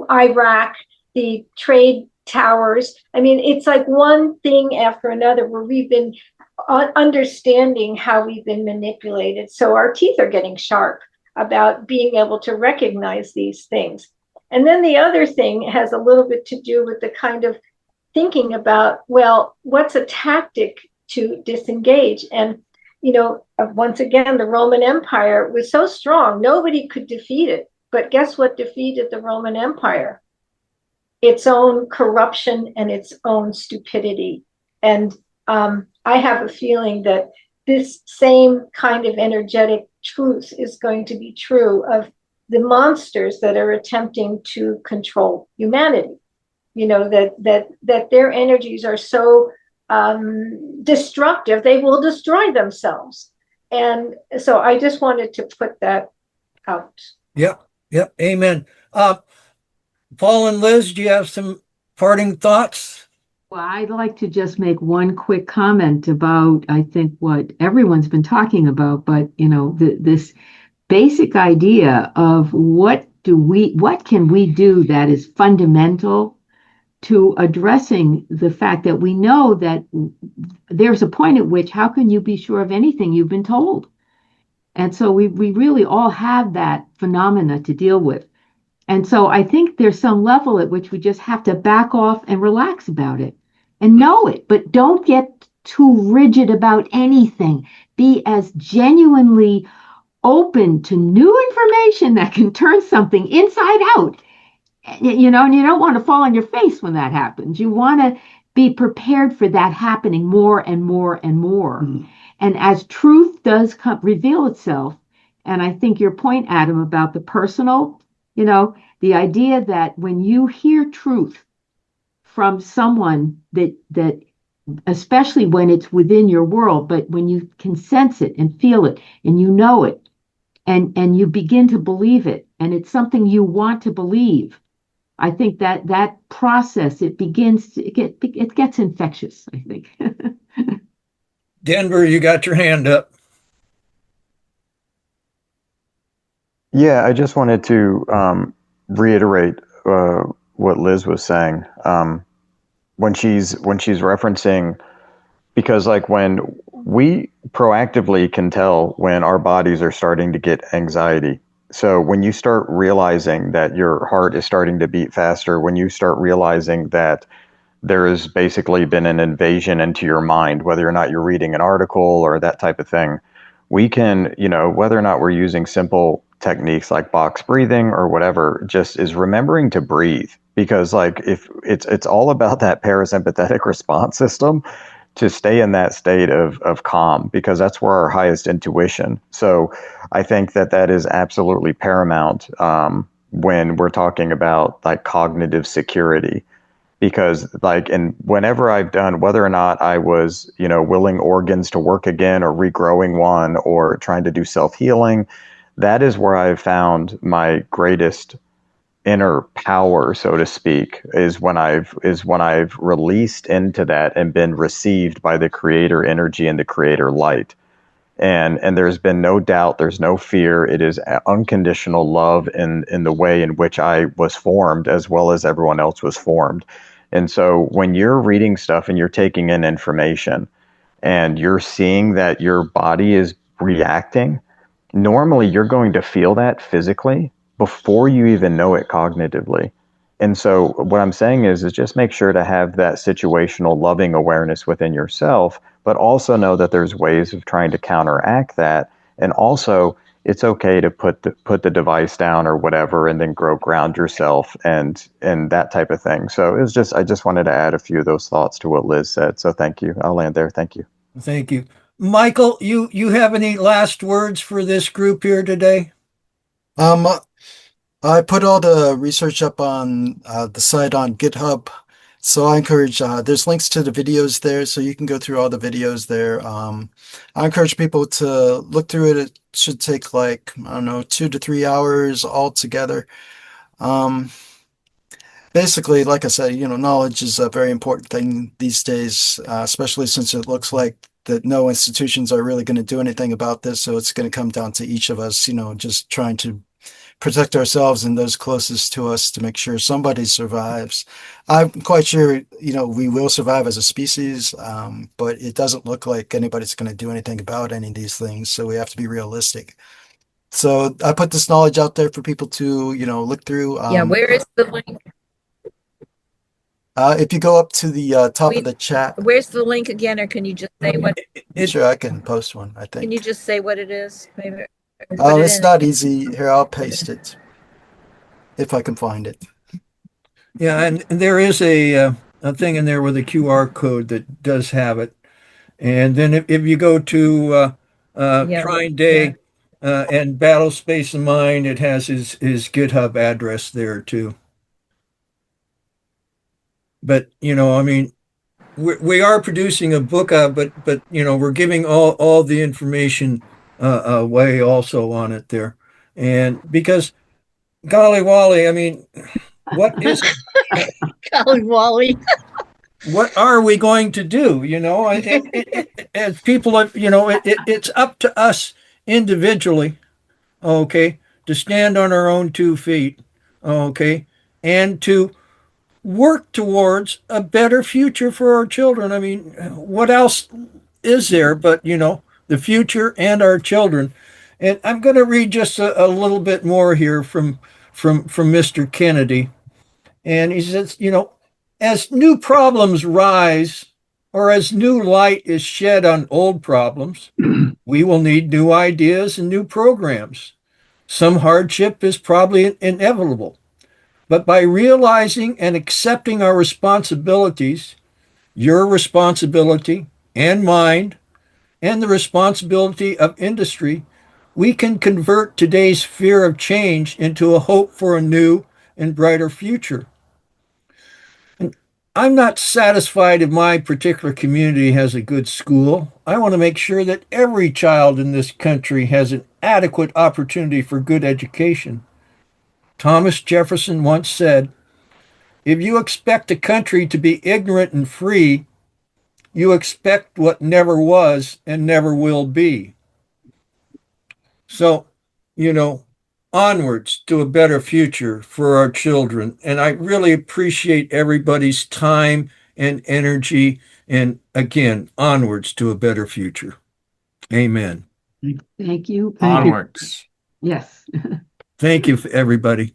Iraq, the trade towers. I mean, it's like one thing after another where we've been understanding how we've been manipulated. So our teeth are getting sharp about being able to recognize these things. And then the other thing has a little bit to do with the kind of thinking about, well, what's a tactic to disengage? And, you know, once again, the Roman Empire was so strong, nobody could defeat it. But guess what defeated the Roman Empire? Its own corruption and its own stupidity. And I have a feeling that this same kind of energetic truth is going to be true of the monsters that are attempting to control humanity. You know, that their energies are so destructive, they will destroy themselves. And so I just wanted to put that out. Yep. Amen. Paul and Liz, do you have some parting thoughts? Well, I'd like to just make one quick comment about, I think, what everyone's been talking about, but, you know, this basic idea of what can we do that is fundamental to addressing the fact that we know that there's a point at which how can you be sure of anything you've been told? And so we really all have that phenomena to deal with. And so I think there's some level at which we just have to back off and relax about it and know it, but don't get too rigid about anything. Be as genuinely open to new information that can turn something inside out. You know, and you don't want to fall on your face when that happens. You want to be prepared for that happening more and more and more. Mm. And as truth does reveal itself, and I think your point, Adam, about the personal, you know, the idea that when you hear truth from someone that especially when it's within your world, but when you can sense it and feel it and you know it and you begin to believe it and it's something you want to believe, I think that process, it gets infectious, I think. Denver, you got your hand up. Yeah, I just wanted to reiterate what Liz was saying when she's referencing, because like when we proactively can tell when our bodies are starting to get anxiety. So when you start realizing that your heart is starting to beat faster, when you start realizing that there has basically been an invasion into your mind, whether or not you're reading an article or that type of thing, we can, you know, whether or not we're using simple techniques like box breathing or whatever, just is remembering to breathe. Because like if it's all about that parasympathetic response system, to stay in that state of calm, because that's where our highest intuition. So I think that is absolutely paramount when we're talking about like cognitive security. Because like, and whenever I've done, whether or not I was, willing organs to work again or regrowing one or trying to do self-healing, that is where I've found my greatest inner power, so to speak, is when I've released into that and been received by the creator energy and the creator light. And there's been no doubt, there's no fear. It is unconditional love in the way in which I was formed, as well as everyone else was formed. And so when you're reading stuff and you're taking in information and you're seeing that your body is reacting, normally you're going to feel that physically before you even know it cognitively. And so what I'm saying is just make sure to have that situational loving awareness within yourself, but also know that there's ways of trying to counteract that. And also it's okay to put the device down or whatever, and then ground yourself and that type of thing. So I just wanted to add a few of those thoughts to what Liz said. So thank you. I'll land there. Thank you. Thank you. Michael, you have any last words for this group here today? I put all the research up on the site on GitHub. So I encourage, there's links to the videos there, so you can go through all the videos there. I encourage people to look through it. It should take like, I don't know, 2 to 3 hours altogether. Basically, like I said, knowledge is a very important thing these days, especially since it looks like that no institutions are really going to do anything about this. So it's going to come down to each of us, just trying to protect ourselves and those closest to us to make sure somebody survives. I'm quite sure, we will survive as a species, but it doesn't look like anybody's going to do anything about any of these things. So we have to be realistic. So I put this knowledge out there for people to, look through. Yeah, where is the link? If you go up to the top of the chat. Where's the link again, or can you just say what? Sure, I can post one, I think. Can you just say what it is? Maybe. Oh, it's not easy. Here, I'll paste it if I can find it. Yeah, and there is a thing in there with a QR code that does have it. And then if you go to Trine Day and Battle Space of Mind, it has his GitHub address there too. But I mean, we are producing a book, but we're giving all the information away also on it there, and because golly Wally, I mean, what is golly Wally? What are we going to do? As people, it's up to us individually, okay, to stand on our own 2 feet, okay, and to work towards a better future for our children. I mean, what else is there but, the future and our children? And I'm going to read just a little bit more here from Mr. Kennedy. And he says, as new problems rise or as new light is shed on old problems, we will need new ideas and new programs. Some hardship is probably inevitable. But by realizing and accepting our responsibilities, your responsibility and mine, and the responsibility of industry, we can convert today's fear of change into a hope for a new and brighter future. And I'm not satisfied if my particular community has a good school. I want to make sure that every child in this country has an adequate opportunity for good education. Thomas Jefferson once said, "If you expect a country to be ignorant and free, you expect what never was and never will be." So, onwards to a better future for our children. And I really appreciate everybody's time and energy. And again, onwards to a better future. Amen. Thank you. Onwards. Yes. Thank you, everybody.